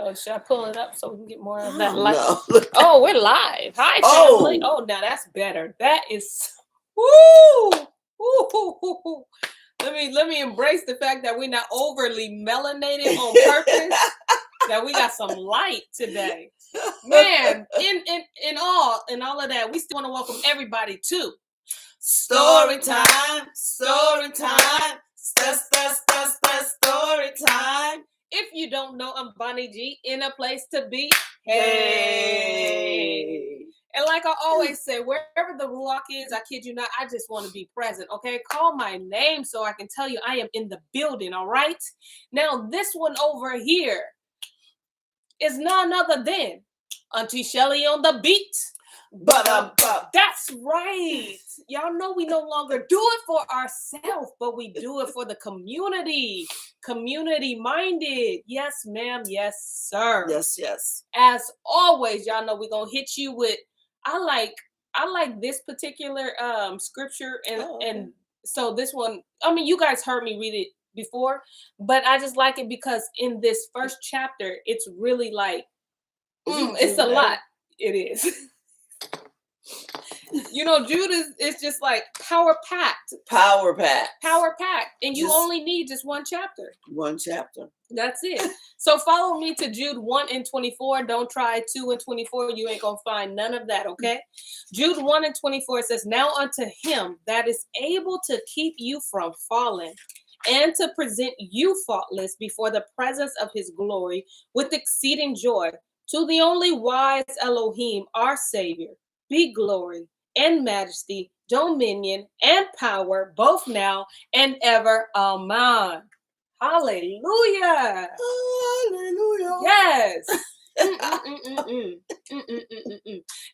Oh, should I pull it up so we can get more of that light? No. Oh, we're live. Hi, family. Oh, now that's better. That is woo. Woo. Let me embrace the fact that we're not overly melanated on purpose. That we got some light today. Man, in all of that, we still want to welcome everybody to Story time. Story time. Story time. If you don't know, I'm Bonnie G, in a place to be. Hey. And like I always say, wherever the Ruach is, I kid you not, I just want to be present, okay? Call my name so I can tell you I am in the building, all right? Now, this one over here is none other than Auntie Shelly on the beat. That's right. Y'all know we no longer do it for ourselves, but we do it for the community. Community-minded. Yes, ma'am. Yes, sir. Yes. As always, y'all know we're going to hit you with, I like this particular scripture. And so this one, I mean, you guys heard me read it before, but I just like it because in this first chapter, it's really like, it's a lot. It is. You know, Jude is just like power packed. And you only need just one chapter. That's it. So follow me to Jude 1:24. Don't try 2:24. You ain't going to find none of that, okay? Jude 1:24 says, now unto him that is able to keep you from falling and to present you faultless before the presence of his glory with exceeding joy, to the only wise Elohim, our Savior, be glory and majesty, dominion and power, both now and ever. Amen. Hallelujah. Yes.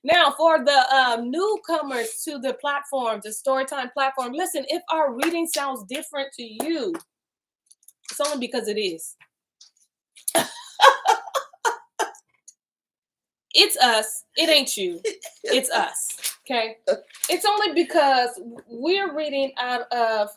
Now, for the newcomers to the platform, the Storytime platform, listen, if our reading sounds different to you, it's only because it is. It's us. It ain't you. It's us. Okay? It's only because we're reading out of,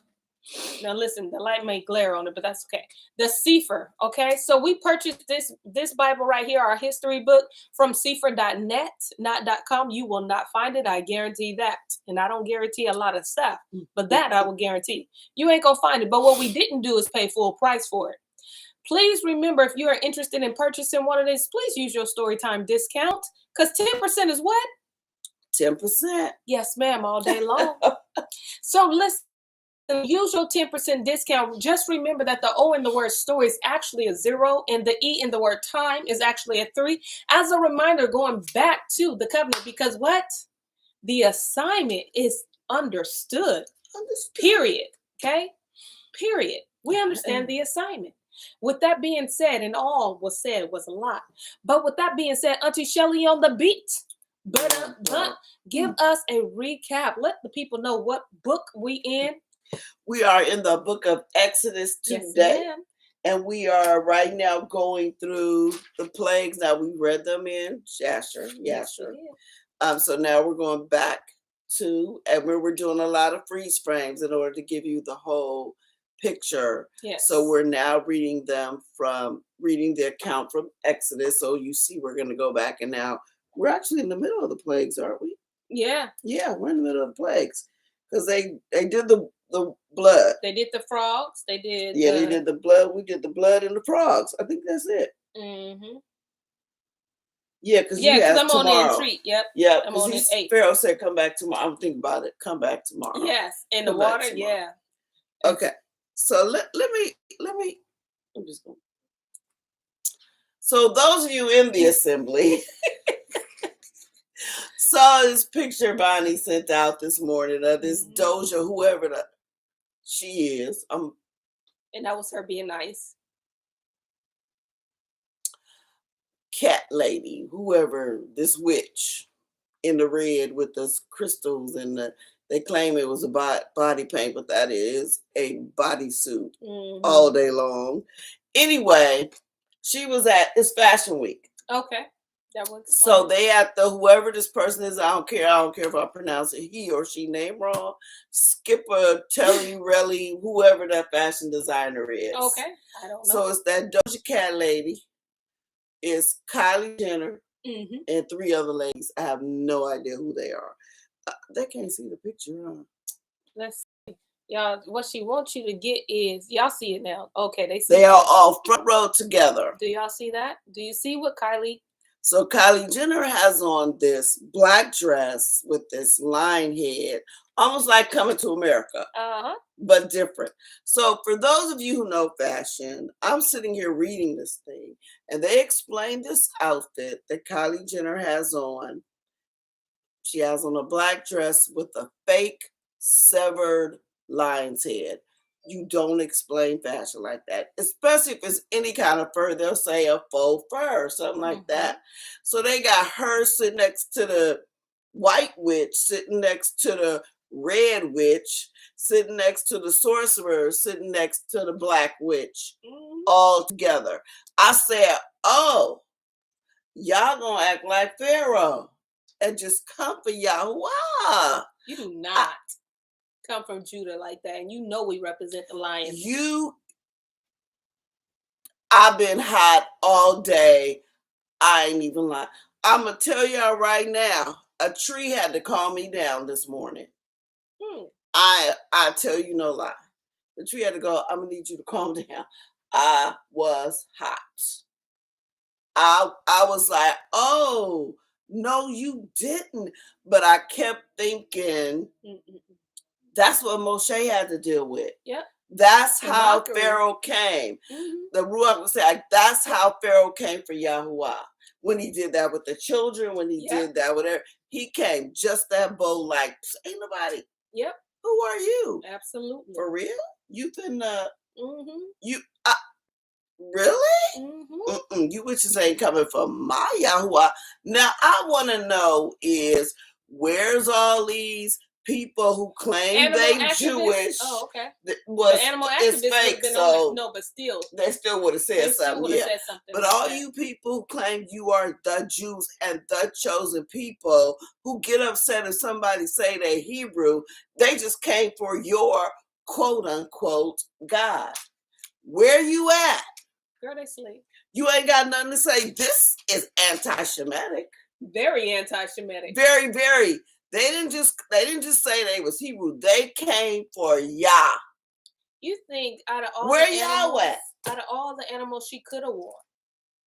now listen, the light may glare on it, but that's okay. The St0ryTim3, okay? So we purchased this Bible right here, our history book, from St0ryTim3.net, not .com. You will not find it. I guarantee that. And I don't guarantee a lot of stuff, but that I will guarantee. You ain't gonna find it. But what we didn't do is pay full price for it. Please remember, if you are interested in purchasing one of these, please use your Storytime discount, because 10% is what? 10%. Yes, ma'am, all day long. So listen, use your 10% discount. Just remember that the O in the word story is actually a 0, and the E in the word time is actually a 3. As a reminder, going back to the covenant, because what? The assignment is understood. Period. Okay? Period. We understand the assignment. With that being said, and all was said was a lot. But with that being said, Auntie Shelly on the beat. But give us a recap. Let the people know what book we in. We are in the book of Exodus today. Yes, and we are right now going through the plagues. Now we read them in Yasher. So now we're going back to, and we're doing a lot of freeze frames in order to give you the whole picture. Yes. So we're now reading the account from Exodus. So you see, we're going to go back, and now we're actually in the middle of the plagues, aren't we? Yeah. Yeah, we're in the middle of the plagues because they did the blood. They did the frogs. They did. Yeah, they did the blood. We did the blood and the frogs. I think that's it. Mm-hmm. Yeah, because I'm on the retreat. Yep. Yeah, I'm on the 8th. Pharaoh said, "Come back tomorrow." I'm thinking about it. Come back tomorrow. Yes, in the water. Yeah. Okay, so let me. I'm just going. So those of you in the assembly saw this picture Bonnie sent out this morning of this Doja, whoever she is. And that was her being nice. Cat lady, whoever, this witch in the red with the crystals, and they claim it was a body paint, but that is a bodysuit all day long. Anyway, she was it's Fashion Week. Okay. That was so they at the, whoever this person is, I don't care if I pronounce it he or she name wrong, Skipper, Telly, Relly, whoever that fashion designer is. Okay. I don't know. So it's that Doja Cat lady. It's Kylie Jenner and 3 other ladies. I have no idea who they are. They can't see the picture, huh? Let's see. Y'all, what she wants you to get is, y'all see it now. Okay, they are all front row together. Do y'all see that? Do you see what Kylie? So Kylie Jenner has on this black dress with this lion head, almost like Coming to America, but different. So for those of you who know fashion, I'm sitting here reading this thing, and they explain this outfit that Kylie Jenner has on. She has on a black dress with a fake severed lion's head. You don't explain fashion like that, especially if it's any kind of fur. They'll say a faux fur or something like that. So they got her sitting next to the white witch, sitting next to the red witch, sitting next to the sorcerer, sitting next to the black witch, all together. I said, oh, y'all gonna act like Pharaoh and just come for Yahuwah. You do not come from Judah like that, and you know we represent the lion. I've been hot all day. I ain't even lying. I'm gonna tell y'all right now, a tree had to calm me down this morning. I tell you no lie. The tree had to go, I'm gonna need you to calm down. I was hot. I was like, oh, no, you didn't. But I kept thinking, that's what Moshe had to deal with. Yep. That's how Pharaoh came. The Ruach would say, that's how Pharaoh came for Yahuwah. When he did that with the children, when he did that with her, he came just that bold, like, ain't nobody. Yep. Who are you? Absolutely. For real? You can, really? You witches ain't coming for my Yahuwah. Now, I want to know is, where's all these people who claim they Jewish? Oh, okay. The animal activists is fake, so no, but still, they still would have said something. But all you people who claim you are the Jews and the chosen people, who get upset if somebody say they Hebrew, they just came for your quote unquote God. Where you at? Girl, they sleep. You ain't got nothing to say. This is anti-Shemitic. Very anti-Shemitic. Very, very. They didn't just say they was Hebrew. They came for Yah. You think out of all where y'all at? Out of all the animals she could have worn,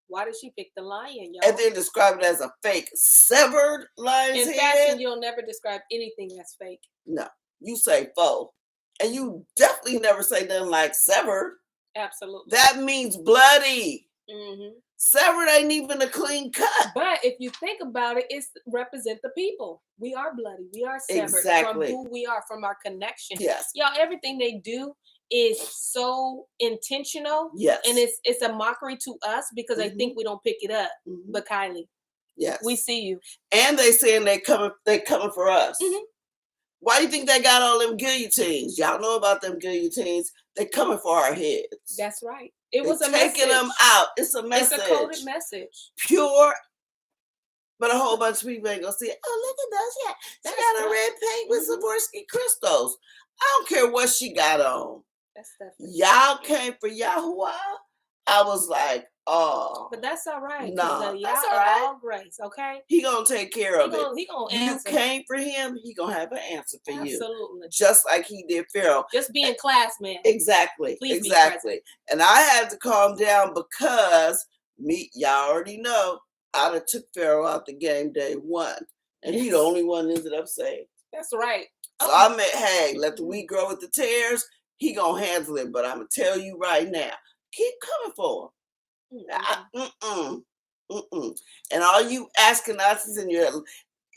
why did she pick the lion, y'all? And then describe it as a fake severed lion's head. In fashion, you'll never describe anything as fake. No, you say faux, and you definitely never say nothing like severed. Absolutely. That means bloody. Severed ain't even a clean cut. But if you think about it, it's represent the people. We are bloody. We are severed from who we are, from our connection. Yes. Y'all, everything they do is so intentional. Yes. And it's a mockery to us because they think we don't pick it up. But Kylie, yes, we see you. And they saying they coming for us. Why do you think they got all them guillotines? Y'all know about them guillotines. They coming for our heads. That's right. It was a taking message. them out. It's a message. It's a coded message. Pure. But a whole bunch of people ain't gonna see it. Oh, look at those. Yeah, she got a red paint with Swarovski crystals. I don't care what she got on. That's stuff. Y'all came for Yahuwah. I was like, oh. But that's all right. No, that's all right. All grace, okay? He gonna take care of it. He gonna answer. You came for him, he gonna have an answer for you. Absolutely. Just like he did Pharaoh. Just being class, man. Exactly. Please exactly. And I had to calm down because y'all already know, I'd have took Pharaoh out the game day one. And he the only one ended up saved. That's right. So I meant, hey, let the wheat grow with the tares. He gonna handle it. But I'm gonna tell you right now, keep coming for him. And all you Ashkenazis in your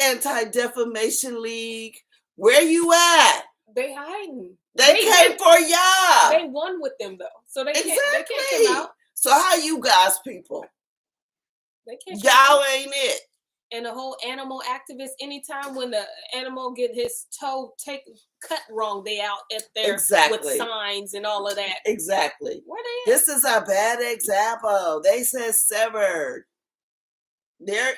anti-defamation league, where you at? They hiding. They came for y'all. They won with them though, so they can't come out. So how you guys people? They can't. Y'all ain't it. And the whole animal activist, anytime when the animal get his toe cut wrong, they out at there with signs and all of that. Exactly. Where they at? This is a bad example. They said severed. They're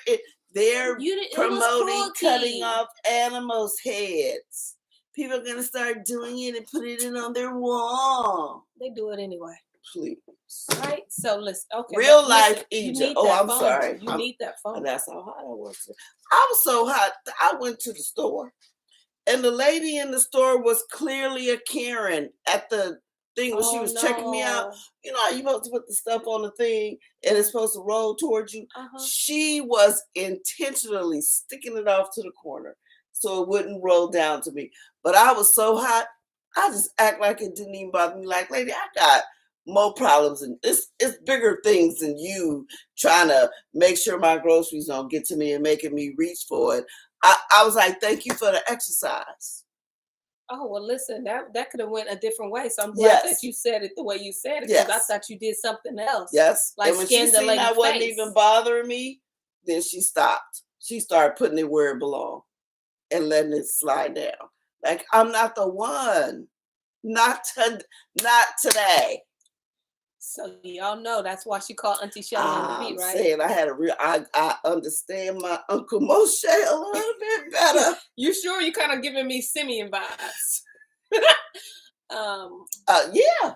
promoting cutting off animals' heads. People are gonna start doing it and put it in on their wall. They do it anyway. Please. Right? So listen, okay. Real life Egypt. Oh, I'm sorry. You need that phone. That's how hot I was. I was so hot. I went to the store, and the lady in the store was clearly a Karen at the thing when she was checking me out. You know how you supposed to put the stuff on the thing and it's supposed to roll towards you? She was intentionally sticking it off to the corner so it wouldn't roll down to me. But I was so hot, I just act like it didn't even bother me. Like, lady, I got more problems, and it's bigger things than you trying to make sure my groceries don't get to me and making me reach for it. I was like, thank you for the exercise. Oh, well, listen, that could have went a different way. So I'm glad that you said it the way you said it, because I thought you did something else. Yes. Like, and when she seen I wasn't even bothering me, then she stopped. She started putting it where it belonged and letting it slide down. Like, I'm not the one. Not today. So y'all know that's why she called Auntie Shelly on the beat, right? Saying I understand my Uncle Moshe a little bit better. You sure? You kind of giving me Simeon vibes. Yeah.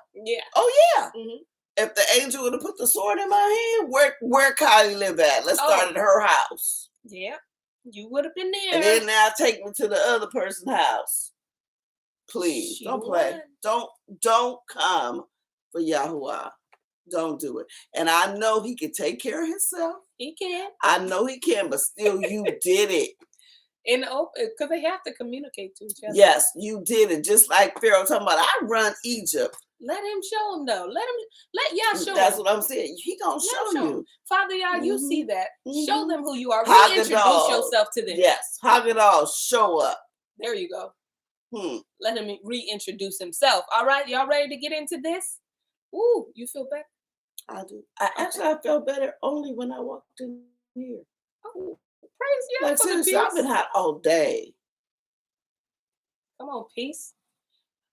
Oh yeah. Mm-hmm. If the angel would have put the sword in my hand, where Kylie live at? Let's start at her house. Yeah, you would have been there. And then now take me to the other person's house. Please don't play. Don't come for Yahuwah. Don't do it. And I know he can take care of himself. He can. I know he can, but still you did it. In the open, because they have to communicate to each other. Yes, you did it. Just like Pharaoh talking about, I run Egypt. Let him show him though. Let Yah show him. That's what I'm saying. He gonna show you. Father Yah, you see that. Show them who you are. Reintroduce yourself to them. Yes. Haggadah, show up. There you go. Let him reintroduce himself. All right, y'all ready to get into this? Ooh, you feel better? I do. I felt better only when I walked in here. Oh, praise Yah. Like, seriously, I've been hot all day. Come on, peace.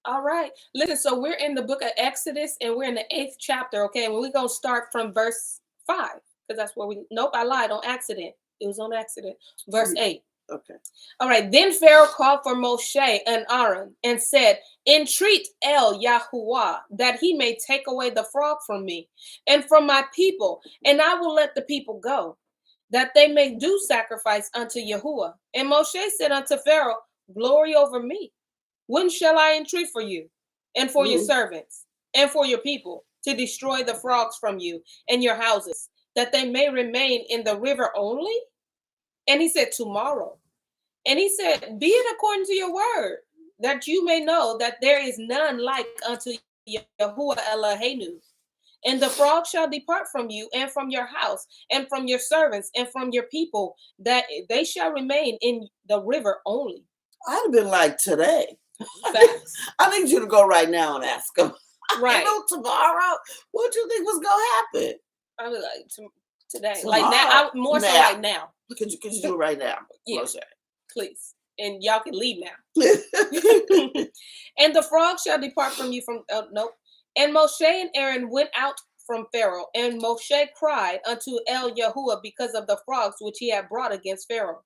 All right. Listen, so we're in the book of Exodus and we're in the 8th chapter, okay? And we're going to start from verse 5 because that's where I lied on accident. It was on accident. Verse 8. Okay. All right. Then Pharaoh called for Moshe and Aaron and said, entreat El Yahuwah that he may take away the frog from me and from my people, and I will let the people go, that they may do sacrifice unto Yahuwah. And Moshe said unto Pharaoh, glory over me. When shall I entreat for you and for your servants and for your people to destroy the frogs from you and your houses, that they may remain in the river only? And he said, tomorrow. And he said, be it according to your word, that you may know that there is none like unto Yahuwah Eloheinu. And the frog shall depart from you and from your house and from your servants and from your people, that they shall remain in the river only. I'd have been like, today. I need you to go right now and ask him. Right. Tomorrow, what do you think was going to happen? I was like, today. Tomorrow. Like now, more so like now. Could you do it right now? Yeah, please. And y'all can leave now. And the frog shall depart from you from, nope. And Moshe and Aaron went out from Pharaoh, and Moshe cried unto El Yahuwah because of the frogs which he had brought against Pharaoh.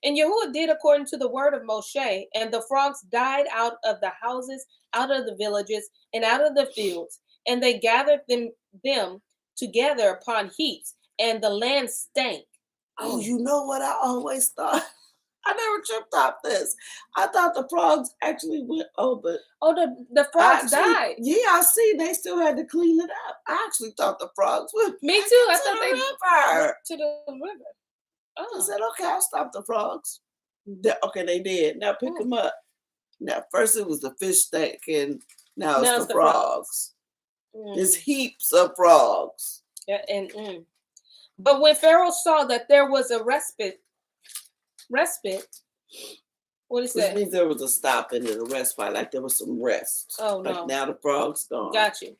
And Yahuwah did according to the word of Moshe, and the frogs died out of the houses, out of the villages, and out of the fields, and they gathered them together upon heaps, and the land stank. Oh, you know what I always thought? I never tripped off this. I thought the frogs actually went over. Oh, the frogs died. Yeah, I see. They still had to clean it up. I actually thought the frogs went. Me too. I thought they went to the river. Oh. I said, okay, I'll stop the frogs. Okay, they did. Now pick them up. Now, first it was the fish tank, and now it's the frogs. There's heaps of frogs. Yeah, but when Pharaoh saw that there was a respite. What is that? Which means there was a stop and a respite, like there was some rest. Oh, no. Like now the frog's gone. Got you.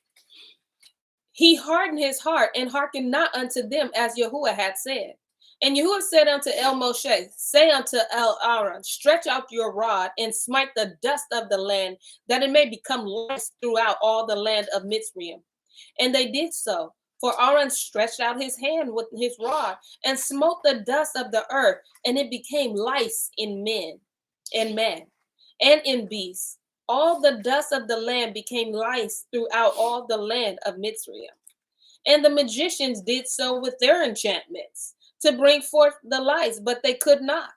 He hardened his heart and hearkened not unto them as Yahuwah had said. And Yahuwah said unto El Moshe, say unto El Aaron, stretch out your rod and smite the dust of the land, that it may become lice throughout all the land of Mitzrayim. And they did so. For Aaron stretched out his hand with his rod and smote the dust of the earth, and it became lice in men, and in beasts. all the dust of the land became lice throughout all the land of Mitzrayim. And the magicians did so with their enchantments to bring forth the lice, but they could not.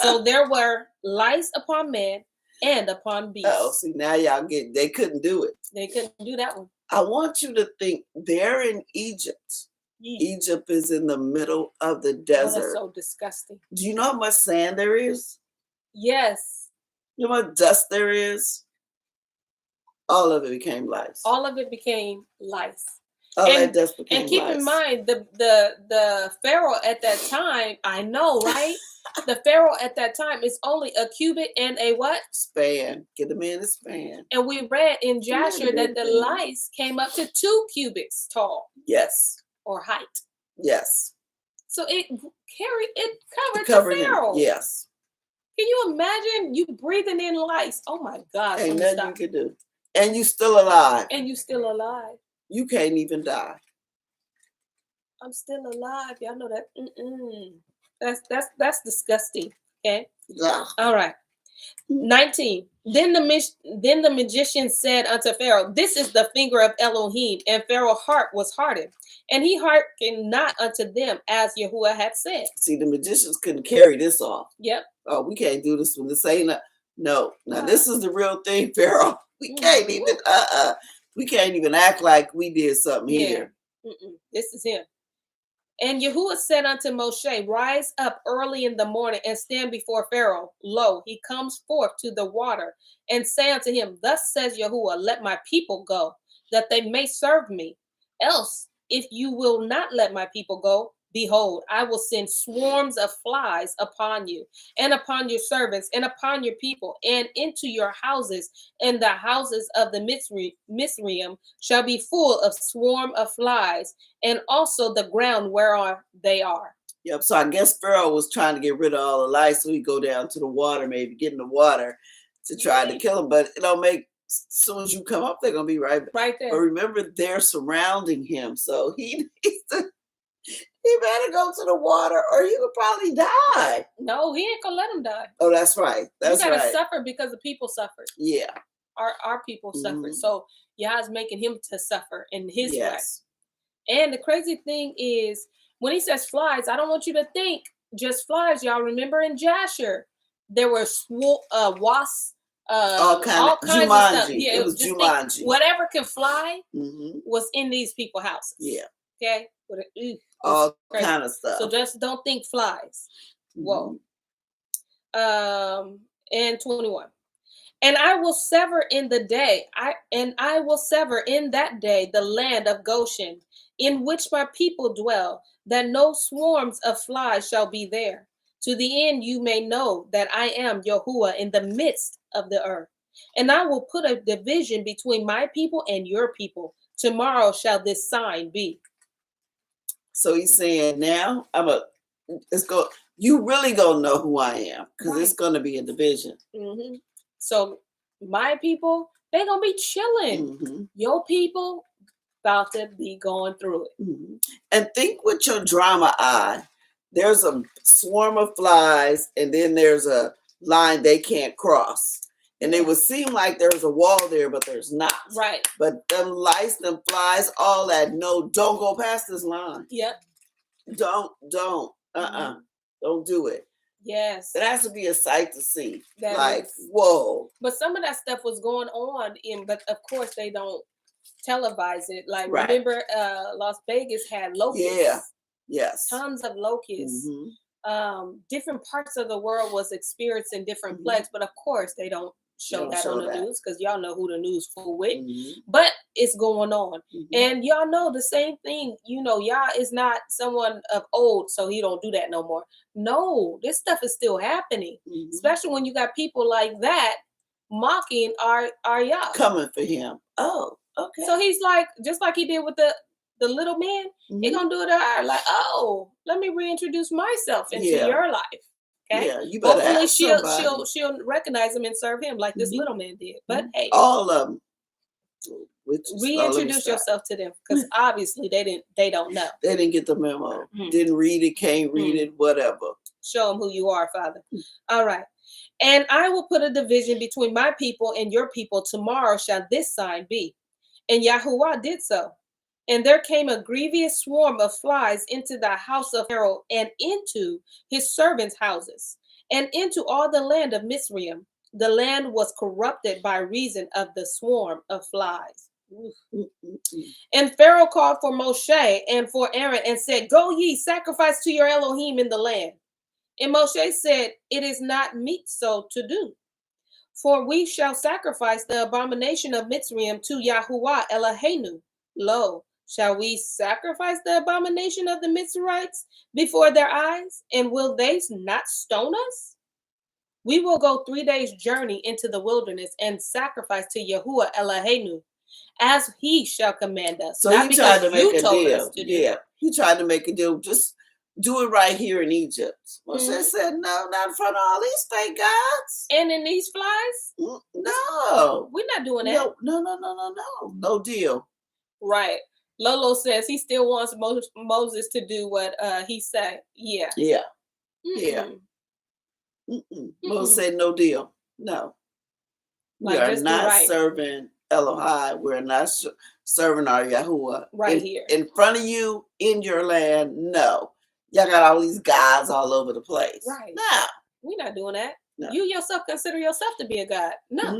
So there were lice upon man and upon beast. Oh, see, now y'all get, they couldn't do it. They couldn't do that one. I want you to think they're in Egypt. Egypt is in the middle of the desert. That's so disgusting. Do you know how much sand there is? Yes. You know how much dust there is? All of it became lice. All of it became lice. That dust became and keep lice. in mind, the Pharaoh at that time, I know, right? The Pharaoh at that time is only a cubit and a what? Span. Get the man a span. And we read in Jasher that the lice came up to 2 cubits tall. Yes. Or height. Yes. So it covered the Pharaoh. Yes. Can you imagine you breathing in lice? Oh my God. Ain't nothing you can do. And you still alive. And you still alive. You can't even die. I'm still alive. Y'all know that. That's disgusting. Okay. Yeah. All right. 19. Then the magician said unto Pharaoh, "This is the finger of Elohim." And Pharaoh's heart was hardened, and he hearkened not unto them as Yahuwah had said. See, the magicians couldn't carry this off. Yep. Oh, we can't do this one. This ain't no. Now this is the real thing, Pharaoh. We can't even we can't even act like we did something here. This is him. And Yahuwah said unto Moshe, "Rise up early in the morning and stand before Pharaoh. Lo, he comes forth to the water, and say unto him, Thus says Yahuwah, let my people go, that they may serve me. Else, if you will not let my people go, behold, I will send swarms of flies upon you, and upon your servants, and upon your people, and into your houses, and the houses of the Mizraim shall be full of swarm of flies, and also the ground whereon they are." Yep. So I guess Pharaoh was trying to get rid of all the lice, so he'd go down to the water, maybe get in the water to try to kill them. But it'll make, as soon as you come up, they're gonna be right there. But remember, they're surrounding him, so he needs to. He better go to the water, or he would probably die. No, he ain't gonna let him die. Oh, that's right. That's you gotta right. suffer because the people suffered. Yeah. Our people suffered. So Yah's making him to suffer in his way. And the crazy thing is, when he says flies, I don't want you to think just flies. Y'all remember in Jasher, there were wasps, all kinds of stuff. Yeah, it was Jumanji. Whatever can fly was in these people's houses. Yeah. Okay. All kind of stuff. So just don't think flies. Whoa. And 21. And I will sever in that day the land of Goshen, in which my people dwell, that no swarms of flies shall be there, to the end you may know that I am Yahuwah in the midst of the earth. And I will put a division between my people and your people. Tomorrow shall this sign be. So he's saying now you really gonna know who I am, because it's gonna be a division. So my people, they're gonna be chilling. Your people about to be going through it. And think with your drama eye. There's a swarm of flies, and then there's a line they can't cross. And it would seem like there's a wall there, but there's not. Right. But them lice, them flies, all that, no, don't go past this line. Yep. Don't. Don't do it. Yes. It has to be a sight to see. That is. Whoa. But some of that stuff was going on but of course they don't televise it. Like, remember Las Vegas had locusts. Yeah. Yes. Tons of locusts. Different parts of the world was experiencing different plagues, but of course they don't show that on the news, because y'all know who the news fool with. But it's going on. And y'all know the same thing. You know, Yah is not someone of old, so he don't do that no more. No, this stuff is still happening. Especially when you got people like that mocking our Yah. Coming for him. Oh, okay. So he's like, just like he did with the little man, he gonna do it to her. Like, oh, let me reintroduce myself into your life. Okay. Yeah, you better. Hopefully she'll recognize him and serve him like this little man did. But hey, all of them. Reintroduce yourself to them, because obviously they don't know. They didn't get the memo. Didn't read it, can't read it, whatever. Show them who you are, Father. All right. And I will put a division between my people and your people. Tomorrow shall this sign be. And Yahuwah did so. And there came a grievous swarm of flies into the house of Pharaoh and into his servants' houses and into all the land of Mizraim. The land was corrupted by reason of the swarm of flies. And Pharaoh called for Moshe and for Aaron and said, Go ye, sacrifice to your Elohim in the land. And Moshe said, It is not meet so to do. For we shall sacrifice the abomination of Mizraim to Yahuwah Eloheinu. Lo, shall we sacrifice the abomination of the Mizraimites before their eyes? And will they not stone us? We will go 3 days' journey into the wilderness and sacrifice to Yahuwah Eloheinu, as he shall command us. So not he tried to make a deal. Yeah, he tried to make a deal. Just do it right here in Egypt. Moshe said, no, not in front of all these fake gods. And in these flies? No. We're not doing that. No. No deal. Right. Lolo says he still wants Moses to do what he said. Yeah. Yeah. Yeah. Moses said no deal. No. We are not serving Elohai. We're not serving our Yahuwah. Right here. In front of you, in your land, no. Y'all got all these gods all over the place. Right. No. We're not doing that. No. You yourself consider yourself to be a god. No.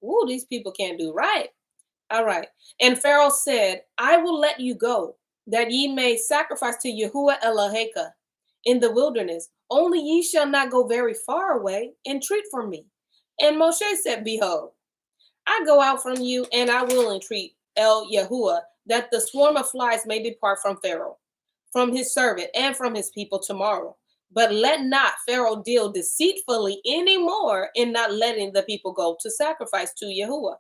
Ooh, these people can't do right. All right. And Pharaoh said, I will let you go, that ye may sacrifice to Yahuwah Eloheka in the wilderness. Only ye shall not go very far away. Entreat for me. And Moshe said, Behold, I go out from you, and I will entreat El Yahuwah, that the swarm of flies may depart from Pharaoh, from his servant, and from his people tomorrow. But let not Pharaoh deal deceitfully anymore in not letting the people go to sacrifice to Yahuwah.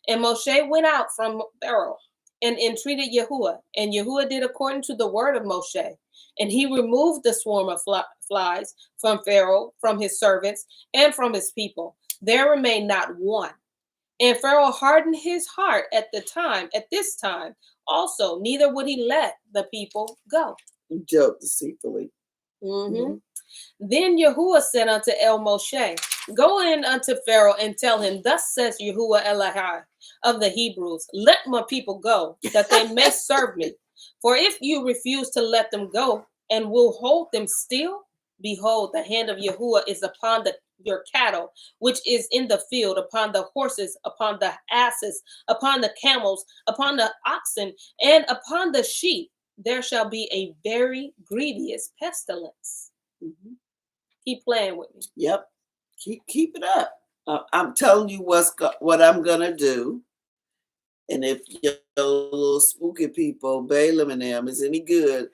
And Moshe went out from Pharaoh and entreated Yahuwah. And Yahuwah did according to the word of Moshe. And he removed the swarm of flies from Pharaoh, from his servants, and from his people. There remained not one. And Pharaoh hardened his heart at this time also, neither would he let the people go. He dealt deceitfully. Then Yahuwah said unto El Moshe, Go in unto Pharaoh and tell him, Thus says Yahuwah Elohai of the Hebrews, Let my people go, that they may serve me. For if you refuse to let them go and will hold them still, behold, the hand of Yahuwah is upon your cattle, which is in the field, upon the horses, upon the asses, upon the camels, upon the oxen, and upon the sheep. There shall be a very grievous pestilence. Keep playing with me. Yep. Keep it up. I'm telling you what I'm gonna do. And if your little spooky people, Balaam and them, is any good,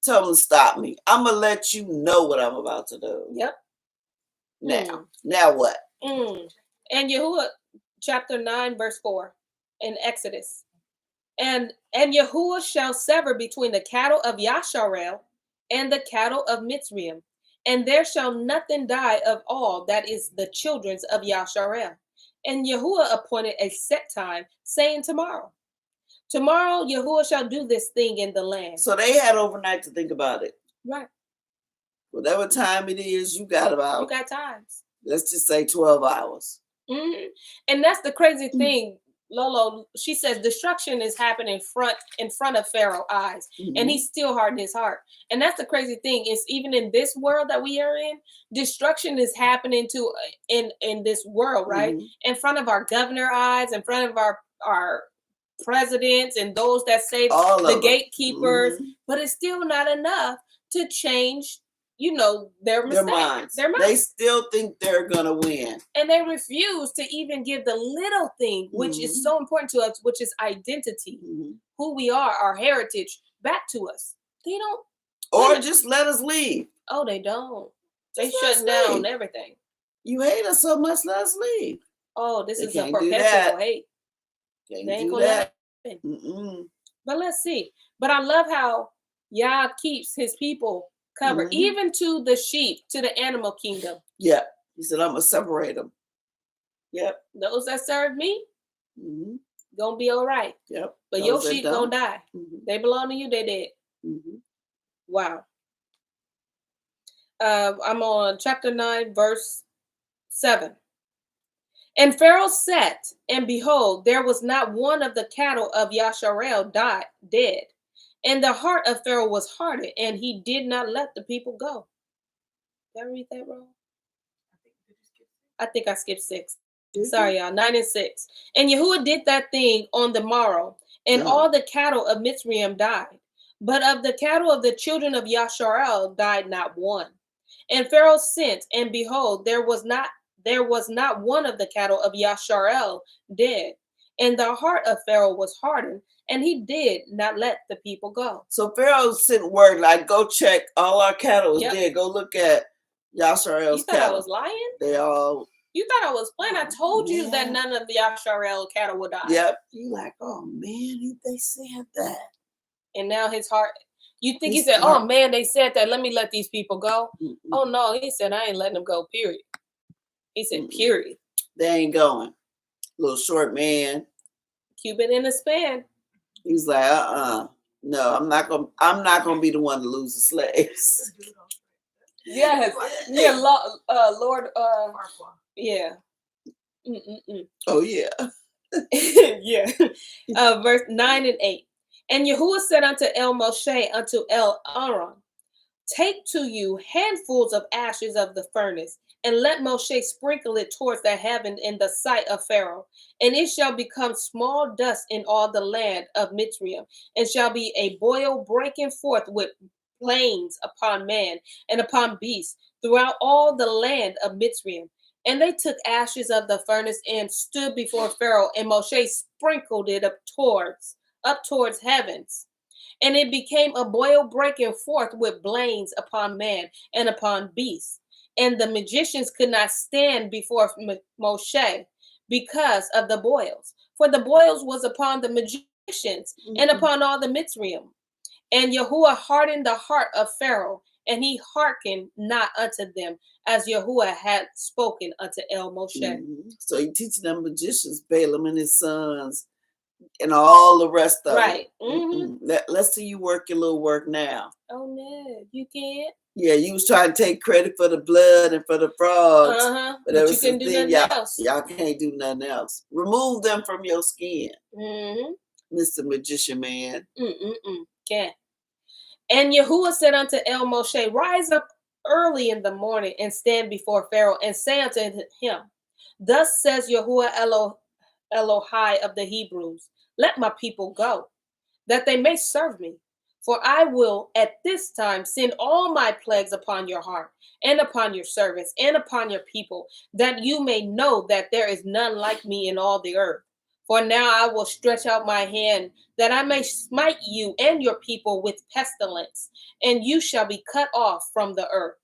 tell them to stop me. I'm gonna let you know what I'm about to do. Yep. Now what? And Yahuwah, chapter 9, verse 4, in Exodus. And Yahuwah shall sever between the cattle of Yasharel and the cattle of Mitzrayim, and there shall nothing die of all that is the children's of Yasharel. And Yahuwah appointed a set time, saying tomorrow. Tomorrow Yahuwah shall do this thing in the land. So they had overnight to think about it. Right. Whatever time it is, you got times. Let's just say 12 hours. And that's the crazy thing. Lolo, she says destruction is happening in front of Pharaoh's eyes, and he's still hardened his heart. And that's the crazy thing, is even in this world that we are in, destruction is happening in this world, right? In front of our governor eyes, in front of our presidents and those that say the gatekeepers, but it's still not enough to change, their mistakes. Their minds. They still think they're gonna win, and they refuse to even give the little thing, which is so important to us, which is identity, who we are, our heritage, back to us. They don't, or just let us leave. Oh, they don't. They shut down everything. You hate us so much, let us leave. Oh, this is a perpetual hate. They ain't gonna let it happen. But let's see. But I love how Yah keeps his people covered, even to the sheep, to the animal kingdom. Yeah. He said, I'm going to separate them. Yep. Those that serve me, gonna be all right. Yep. But those your sheep gonna die. They belong to you, they dead. Wow. I'm on chapter 9, verse 7. And Pharaoh sat, and behold, there was not one of the cattle of Yasharel dead. And the heart of Pharaoh was hardened, and he did not let the people go. Did I read that wrong? I think I skipped 6. Sorry, y'all. 9 and 6. And Yahuwah did that thing on the morrow, and all the cattle of Mitzrayim died. But of the cattle of the children of Yasharel died not one. And Pharaoh sent, and behold, there was not one of the cattle of Yasharel dead. And the heart of Pharaoh was hardened, and he did not let the people go. So Pharaoh sent word like, go check all our cattle is dead. Go look at Yasharel's cattle. You thought I was lying? They all... You thought I was playing. I told you that none of the Yasharel cattle would die. Yep. You like, oh man, they said that. And now his heart... You think he said, oh man, they said that, let me let these people go? Mm-mm. Oh no, he said, I ain't letting them go, period. He said, period. They ain't going. Little short man. Cupid in a span. He's like, no, I'm not gonna be the one to lose the slaves. Yes. Yeah, Lord, yeah. Oh yeah. Yeah. Verse 9 and 8. And Yahuwah said unto El Moshe, unto El Aaron, take to you handfuls of ashes of the furnace, and let Moshe sprinkle it towards the heaven in the sight of Pharaoh. And it shall become small dust in all the land of Mitzrayim, and shall be a boil breaking forth with plains upon man and upon beasts throughout all the land of Mitzrayim. And they took ashes of the furnace and stood before Pharaoh, and Moshe sprinkled it up towards heavens. And it became a boil breaking forth with blains upon man and upon beasts. And the magicians could not stand before Moshe because of the boils. For the boils was upon the magicians and upon all the Mitzrayim. And Yahuwah hardened the heart of Pharaoh, and he hearkened not unto them, as Yahuwah had spoken unto El Moshe. So he teaching them magicians, Balaam and his sons, and all the rest of right. Let's see you work your little work now. Oh no, you can't. Yeah, you was trying to take credit for the blood and for the frogs. But you can do nothing else. Y'all can't do nothing else. Remove them from your skin. Mr. Magician Man. Can't. And Yahuwah said unto El Moshe, rise up early in the morning and stand before Pharaoh and say unto him, thus says Yahuwah Elohai of the Hebrews, let my people go, that they may serve me. For I will at this time send all my plagues upon your heart and upon your servants and upon your people, that you may know that there is none like me in all the earth. For now I will stretch out my hand, that I may smite you and your people with pestilence, and you shall be cut off from the earth.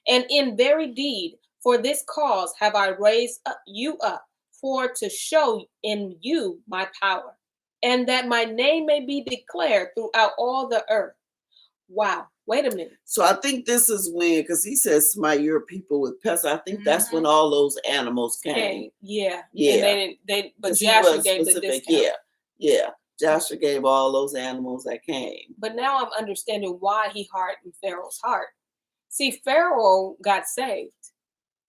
And in very deed, for this cause have I raised you up, for to show in you my power, and that my name may be declared throughout all the earth. Wow. Wait a minute. So I think this is when, because he says smite your people with pests. I think that's when all those animals came. Yeah. And but Joshua gave the discount. Yeah. Joshua gave all those animals that came. But now I'm understanding why he hardened Pharaoh's heart. See, Pharaoh got saved.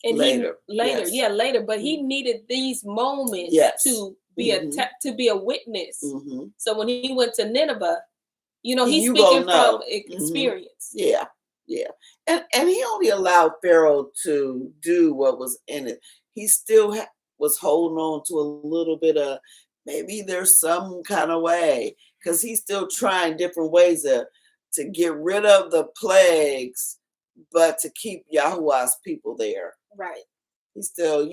And later. But he needed these moments to be a witness. So when he went to Nineveh, he's speaking from experience. Yeah. And he only allowed Pharaoh to do what was in it. He still was holding on to a little bit of, maybe there's some kind of way, because he's still trying different ways to get rid of the plagues, but to keep Yahuwah's people there. Right. He's still,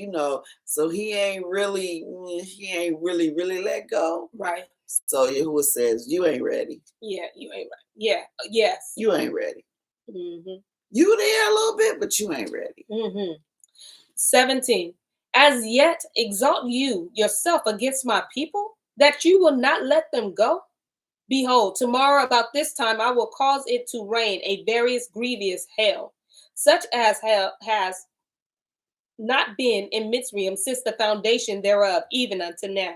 so he ain't really let go. Right. So Yahuwah says, you ain't ready. Yeah, you ain't ready. Yeah, yes. You ain't ready. You there a little bit, but you ain't ready. 17. As yet exalt you yourself against my people, that you will not let them go? Behold, tomorrow about this time I will cause it to rain a various grievous hail, such as has not been in Mitzrayim since the foundation thereof, even unto now.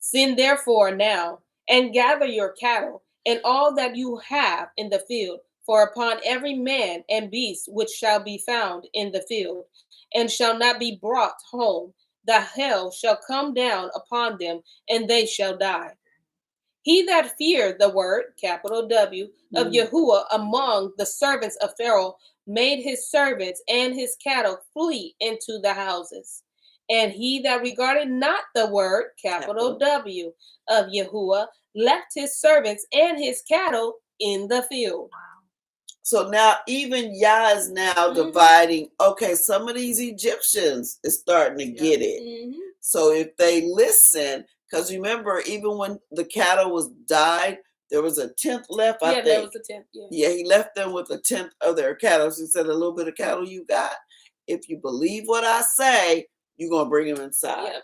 Send therefore now, and gather your cattle, and all that you have in the field, For upon every man and beast which shall be found in the field, and shall not be brought home, the hell shall come down upon them, and they shall die. He that feared the word, capital W, of Yahuwah among the servants of Pharaoh, made his servants and his cattle flee into the houses. And he that regarded not the word, capital W, of Yahuwah, left his servants and his cattle in the field. So now even Yah is now dividing, okay, some of these Egyptians is starting to get it. So if they listen, because remember, even when the cattle was died, there was a tenth left, I think. There was a tenth. Yeah, he left them with a tenth of their cattle. So he said, a little bit of cattle you got, if you believe what I say, you're going to bring them inside. Yep.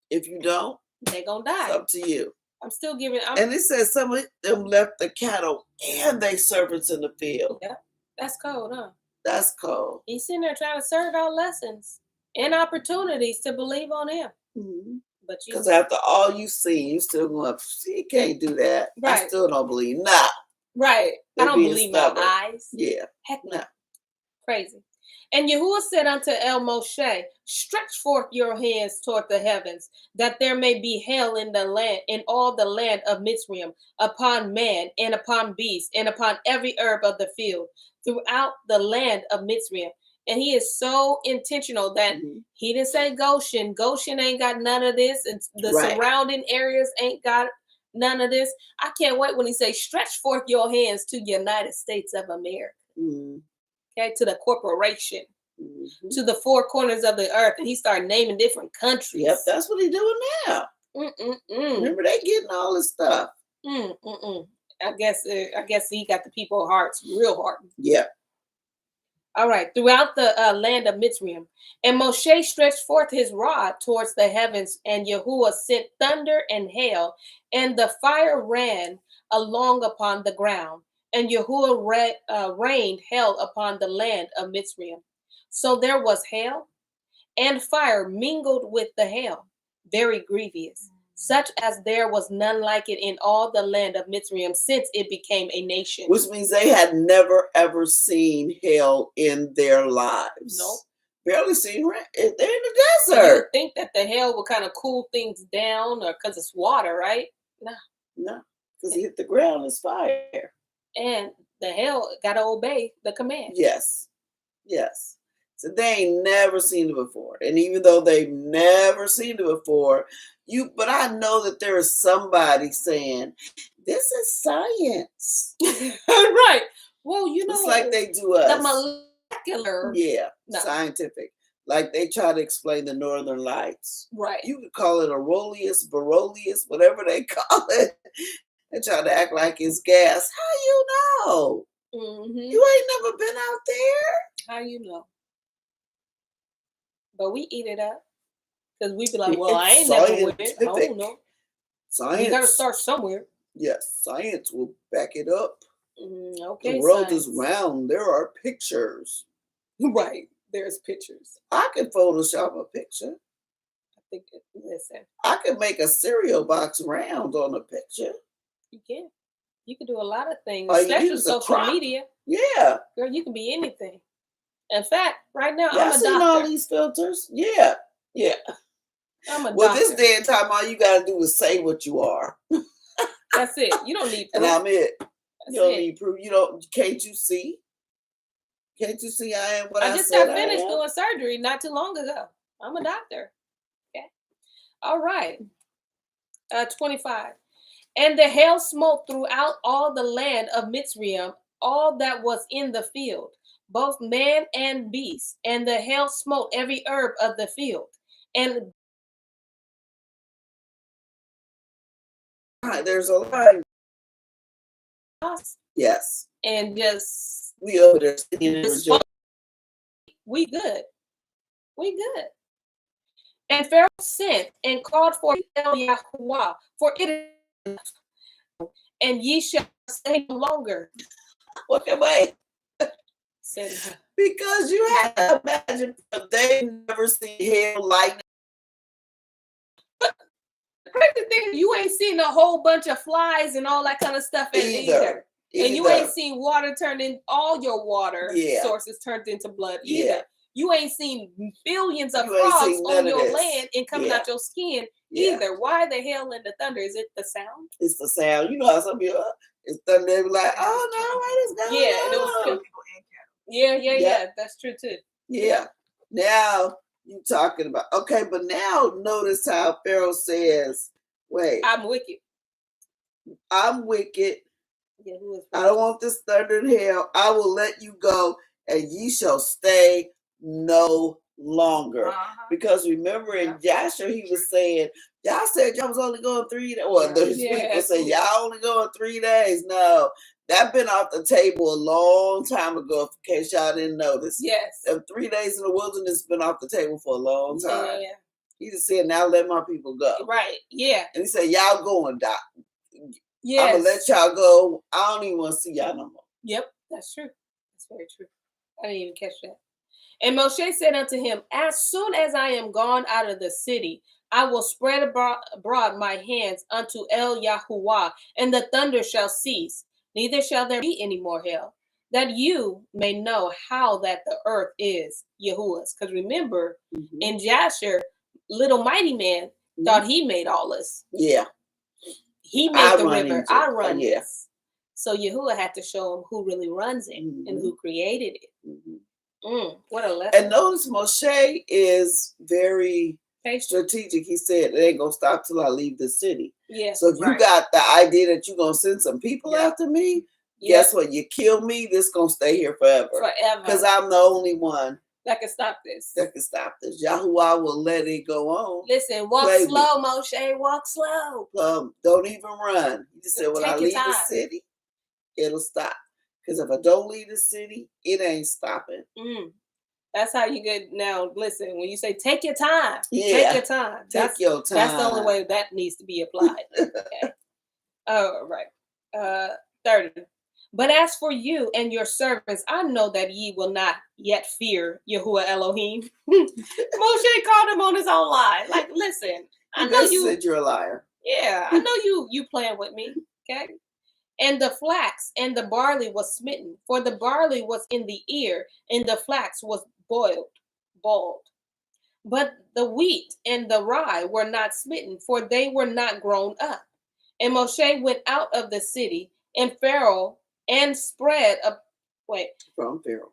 If you don't, they're going to die. It's up to you. I'm still giving. And it says some of them left the cattle and they servants in the field. Yeah, that's cold, huh? That's cold. He's sitting there trying to serve out lessons and opportunities to believe on him. But because after all you see, you still going up. See, you can't do that. Right. I still don't believe. Nah. Right. I don't believe stubborn. My eyes. Yeah. Heck no. Crazy. And Yahuwah said unto El Moshe, stretch forth your hands toward the heavens, that there may be hail in the land, in all the land of Mitzrayim, upon man and upon beast, and upon every herb of the field, throughout the land of Mitzrayim. And he is so intentional that he didn't say Goshen. Goshen ain't got none of this. And the surrounding areas ain't got none of this. I can't wait when he says, stretch forth your hands to the United States of America. Okay, to the corporation, to the four corners of the earth. And he started naming different countries. Yep, that's what he's doing now. Remember, they getting all this stuff. I guess he got the people's hearts real hard. Yeah. All right, throughout the land of Mitzrayim. And Moshe stretched forth his rod towards the heavens, and Yahuwah sent thunder and hail, and the fire ran along upon the ground. And Yahuwah rained hail upon the land of Mitzrayim. So there was hail and fire mingled with the hail, very grievous, such as there was none like it in all the land of Mitzrayim since it became a nation. Which means they had never, ever seen hail in their lives. Nope. Barely seen rain. They're in the desert. You would think that the hail would kind of cool things down, or because it's water, right? No, because it hit the ground, it's fire. And the hail got to obey the command. Yes. So they ain't never seen it before. And even though they've never seen it before, but I know that there is somebody saying, this is science. Right. Well, you know. It's like they do us. The molecular. Yeah, scientific. Like they try to explain the northern lights. Right. You could call it Aurelius, Barolius, whatever they call it. They try to act like it's gas. How you know? You ain't never been out there. How you know? But we eat it up. Because we be like, well, I ain't never with it. I don't know. Science. You got to start somewhere. Yes, science will back it up. Okay, the world is round. There are pictures. Right. There's pictures. I can Photoshop a picture. Listen. I can make a cereal box round on a picture. You can. You can do a lot of things, especially social media. Yeah. Girl, you can be anything. In fact, right now, I'm a doctor. All these filters. Yeah. I'm a doctor. Well, this day and time, all you got to do is say what you are. That's it. You don't need proof. And I'm it. You don't need proof. Can't you see? Can't you see I am what I said? I just got finished doing surgery not too long ago. I'm a doctor. Okay. All right. 25. And the hail smote throughout all the land of Mitzrayim, all that was in the field, both man and beast. And the hail smote every herb of the field. And there's a lot. Yes. And just we over there. We good. And Pharaoh sent and called for El Yahuwah, for it is, and ye shall stay no longer. Walk away. Because you have to imagine they've never seen hail lightning. The crazy thing is you ain't seen a whole bunch of flies and all that kind of stuff either. And you ain't seen water turn in, all your water sources turned into blood either. Yeah. You ain't seen billions of frogs on your land and coming out your skin either. Why the hell in the thunder? Is it the sound? It's the sound. You know how some people, it's thunder, they be like, oh no, what is going on? And it was people and cattle. Yeah. That's true too. Yeah. Now you talking about, okay, but now notice how Pharaoh says, wait. I'm wicked. I'm wicked. Yeah, I don't want this thunder and hail. I will let you go, and ye shall stay no longer. Because remember in Joshua, he was saying, y'all said y'all was only going 3 days. Well, those people say y'all only going 3 days. No, that been off the table a long time ago, in case y'all didn't notice. Yes. 3 days in the wilderness been off the table for a long time. Yeah. He just said, now let my people go. Right. Yeah. And he said, y'all going, Doc. Yes. I'm going to let y'all go. I don't even want to see y'all no more. Yep, that's true. That's very true. I didn't even catch that. And Moshe said unto him, as soon as I am gone out of the city, I will spread abroad my hands unto El Yahuwah, and the thunder shall cease. Neither shall there be any more hail, that you may know how that the earth is Yahuwah's. Because remember, in Jasher, little mighty man thought he made all this. Yeah. He made the river. I run this. So Yahuwah had to show him who really runs it and who created it. What a lesson. And notice Moshe is very strategic. He said, it ain't going to stop till I leave the city. Yeah. So if you got the idea that you're going to send some people after me, guess what? You kill me, this going to stay here forever. Forever. Because I'm the only one that can stop this. Yahuwah will let it go on. Listen, walk slow, Moshe. Walk slow. Don't even run. He just said, when I leave the city, it'll stop. Because if I don't leave the city, it ain't stopping. That's how you get now. Listen, when you say take your time, take your time. Take your time. That's the only way that needs to be applied. Okay. All right. 30. But as for you and your servants, I know that ye will not yet fear Yahuwah Elohim. Moshe called him on his own lie. Like, listen, I know you said you're a liar. Yeah, I know you playing with me. Okay. And the flax and the barley was smitten, for the barley was in the ear, and the flax was bald. But the wheat and the rye were not smitten, for they were not grown up. And Moshe went out of the city, and Pharaoh and spread up. From Pharaoh.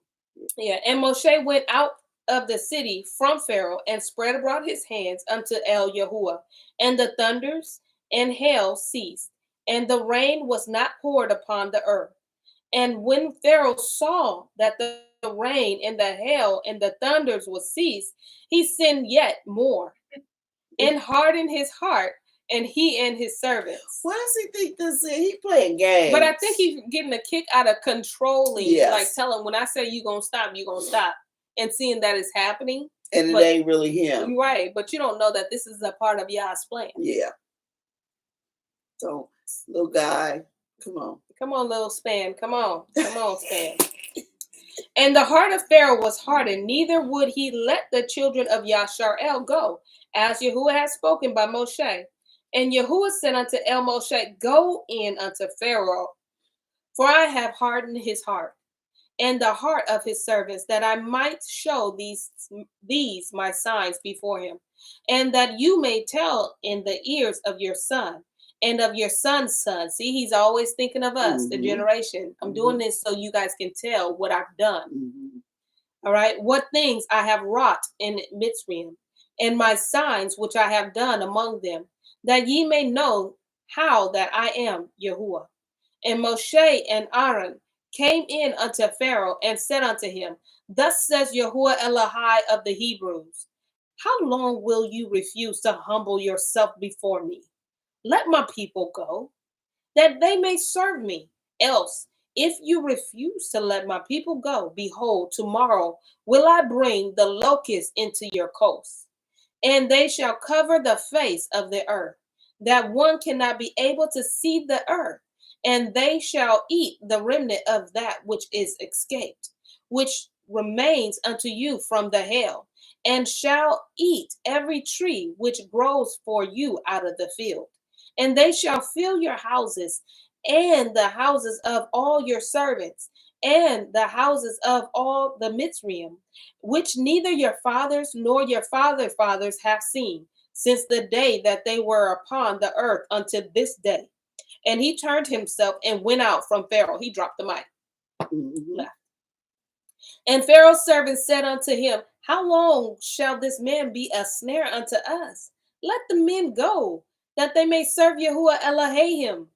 Yeah, and Moshe went out of the city from Pharaoh and spread abroad his hands unto El Yahuwah, and the thunders and hail ceased, and the rain was not poured upon the earth. And when Pharaoh saw that the rain and the hail and the thunders would cease, he sinned yet more and hardened his heart, and he and his servants. Why does he think this is? He playing games. But I think he's getting a kick out of controlling, like telling, when I say you're going to stop, you're going to stop. And seeing that is happening. And it ain't really him. Right. But you don't know that this is a part of Yah's plan. Yeah. So, little guy, come on. Come on, little Span. Come on, Span. And the heart of Pharaoh was hardened, neither would he let the children of Yashar'el go, as Yahuwah had spoken by Moshe. And Yahuwah said unto El Moshe, go in unto Pharaoh, for I have hardened his heart, and the heart of his servants, that I might show these my signs before him, and that you may tell in the ears of your son, and of your son's son. See, he's always thinking of us, the generation. I'm doing this so you guys can tell what I've done. All right. What things I have wrought in Mitzrayim, and my signs which I have done among them, that ye may know how that I am Yahuwah. And Moshe and Aaron came in unto Pharaoh and said unto him, thus says Yahuwah Elohai of the Hebrews, how long will you refuse to humble yourself before me? Let my people go, that they may serve me. Else, if you refuse to let my people go, behold, tomorrow will I bring the locusts into your coasts, and they shall cover the face of the earth, that one cannot be able to see the earth, and they shall eat the remnant of that which is escaped, which remains unto you from the hail, and shall eat every tree which grows for you out of the field. And they shall fill your houses and the houses of all your servants, and the houses of all the Mitzrayim, which neither your fathers nor your fathers have seen, since the day that they were upon the earth unto this day. And he turned himself and went out from Pharaoh. He dropped the mic. Left. And Pharaoh's servants said unto him, how long shall this man be a snare unto us? Let the men go, that they may serve Yahuwah Elohim.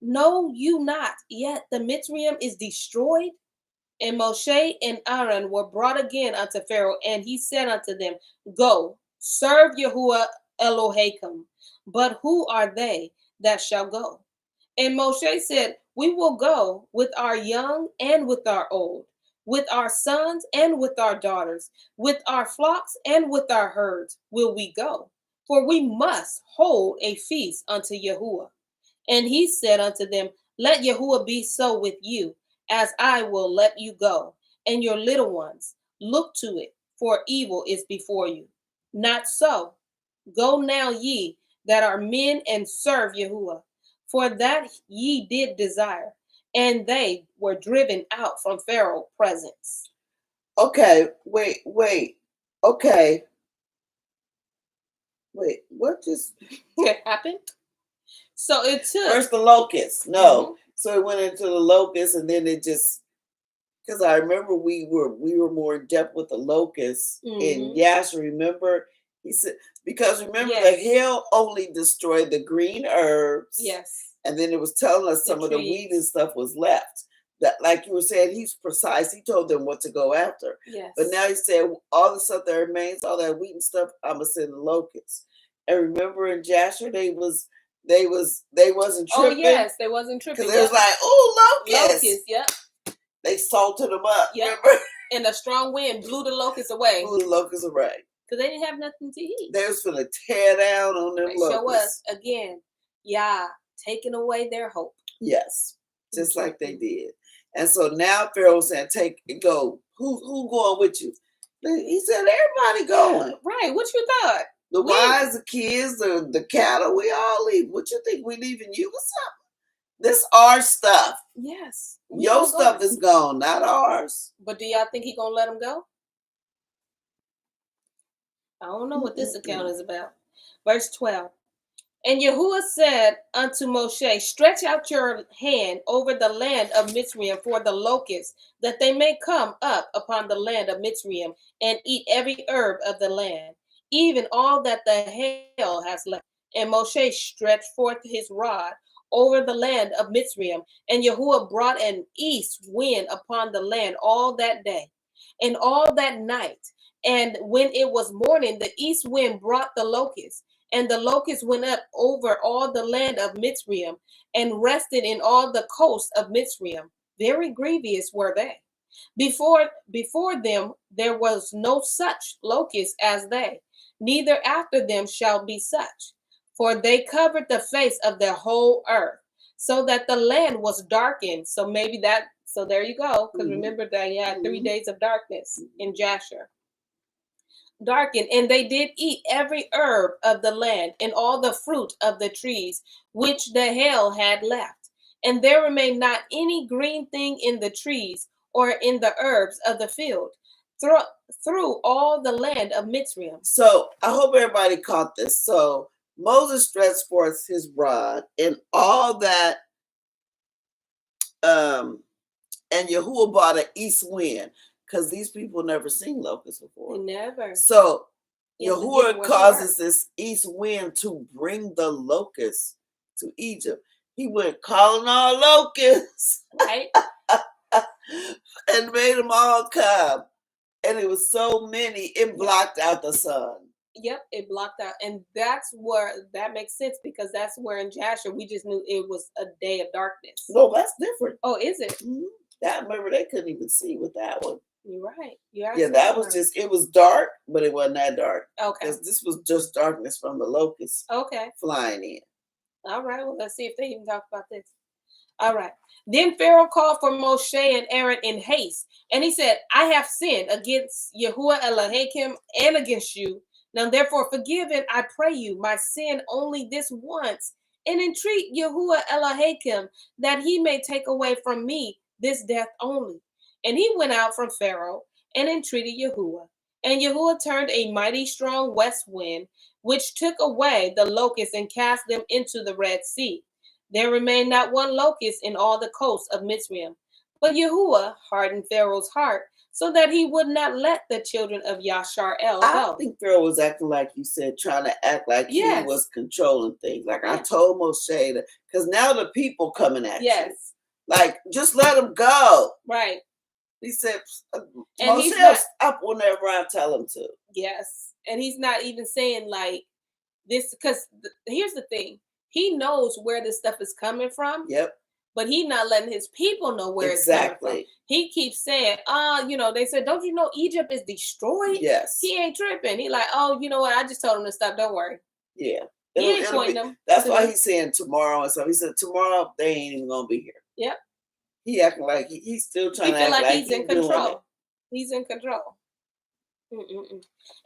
Know you not yet the Mitzrayim is destroyed? And Moshe and Aaron were brought again unto Pharaoh, and he said unto them, go, serve Yahuwah Elohim. But who are they that shall go? And Moshe said, we will go with our young and with our old, with our sons and with our daughters, with our flocks and with our herds will we go, for we must hold a feast unto Yahuwah. And he said unto them, let Yahuwah be so with you, as I will let you go, and your little ones. Look to it, for evil is before you. Not so. Go now ye that are men and serve Yahuwah, for that ye did desire. And they were driven out from Pharaoh's presence. Okay, wait. Okay. Wait, what just happened? So it took first the locusts. No. Mm-hmm. So it went into the locusts, and then it just, because I remember we were more in depth with the locusts in Yasha. Remember, he said, because remember the hail only destroyed the green herbs. Yes. And then it was telling us some of the weed and stuff was left. That, like you were saying, he's precise. He told them what to go after. Yes. But now he said all the stuff that remains, all that wheat and stuff, I'm gonna send the locusts. And remember in Jasher, they wasn't tripping. Oh yes, they wasn't tripping. Because they was like, oh, locusts. Locusts, yep. They salted them up. Yep. Remember? And a strong wind blew the locusts away. Because they didn't have nothing to eat. They was gonna tear down on them locusts. Show us again, taking away their hope. Yes, just like they did. And so now Pharaoh said, go. Who going with you? He said, everybody going. Right, what you thought? The wives, the kids, the cattle, we all leave. What you think, we leaving you or something? This our stuff. Yes. Your stuff is gone, not ours. But do y'all think he gonna let them go? I don't know what this account is about. Verse 12. And Yahuwah said unto Moshe, stretch out your hand over the land of Mitzrayim for the locusts, that they may come up upon the land of Mitzrayim and eat every herb of the land, even all that the hail has left. And Moshe stretched forth his rod over the land of Mitzrayim, and Yahuwah brought an east wind upon the land all that day and all that night. And when it was morning, the east wind brought the locusts. And the locusts went up over all the land of Mitzrayim and rested in all the coasts of Mitzrayim. Very grievous were they. Before them there was no such locust as they, neither after them shall be such. For they covered the face of the whole earth, so that the land was darkened. So there you go. Because remember that he had 3 days of darkness in Jasher. Darkened, and they did eat every herb of the land and all the fruit of the trees which the hail had left. And there remained not any green thing in the trees or in the herbs of the field through all the land of Mitzrayim. So I hope everybody caught this. So Moses stretched forth his rod and all that, and Yahuwah brought an east wind. Because these people never seen locusts before. Never. So Yahuwah causes this east wind to bring the locusts to Egypt. He went calling all locusts. Right. And made them all come. And it was so many, it blocked out the sun. Yep, it blocked out. And that's where, that makes sense, because that's where in Jasher we just knew it was a day of darkness. No, that's different. Oh, is it? Mm-hmm. That, remember, they couldn't even see with that one. You're right. That was just, it was dark, but it wasn't that dark. Okay. Because this was just darkness from the locusts. Okay. Flying in. All right. Well, let's see if they even talk about this. All right. Then Pharaoh called for Moshe and Aaron in haste. And he said, I have sinned against Yahuwah Elohim and against you. Now, therefore, forgive it, I pray you, my sin only this once, and entreat Yahuwah Elohim that he may take away from me this death only. And he went out from Pharaoh and entreated Yahuwah. And Yahuwah turned a mighty strong west wind, which took away the locusts and cast them into the Red Sea. There remained not one locust in all the coast of Mitzrayim. But Yahuwah hardened Pharaoh's heart, so that he would not let the children of Yashar'el go. I think Pharaoh was acting like you said, trying to act like he was controlling things. Like I told Moshe, because now the people coming at you. Like, just let them go. Right. He said, Moshe stop whenever I tell him to. Yes. And he's not even saying like this, because here's the thing. He knows where this stuff is coming from. Yep. But he's not letting his people know where it's coming from. He keeps saying, they said, don't you know Egypt is destroyed? Yes. He ain't tripping. He like, oh, you know what? I just told him to stop. Don't worry. Yeah. He ain't pointing them. That's why he's saying tomorrow and stuff. He said tomorrow they ain't even going to be here. Yep. He acting like he's still trying to act like he's in control. He's in control.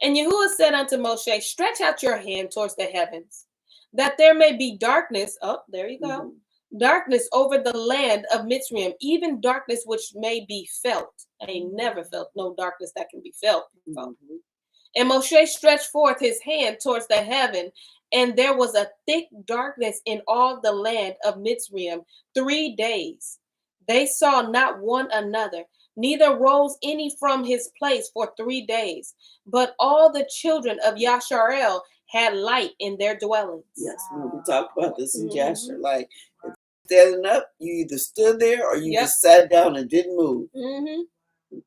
And Yahuwah said unto Moshe, stretch out your hand towards the heavens, that there may be darkness. Oh, there you go. Mm-hmm. Darkness over the land of Mitzrayim, even darkness which may be felt. I ain't never felt no darkness that can be felt. Mm-hmm. And Moshe stretched forth his hand towards the heaven, and there was a thick darkness in all the land of Mitzrayim 3 days. They saw not one another, neither rose any from his place for 3 days. But all the children of Yashar'el had light in their dwellings. Yes, we talked about this in Jasher. Like, standing up, you either stood there or you just sat down and didn't move. Mm-hmm.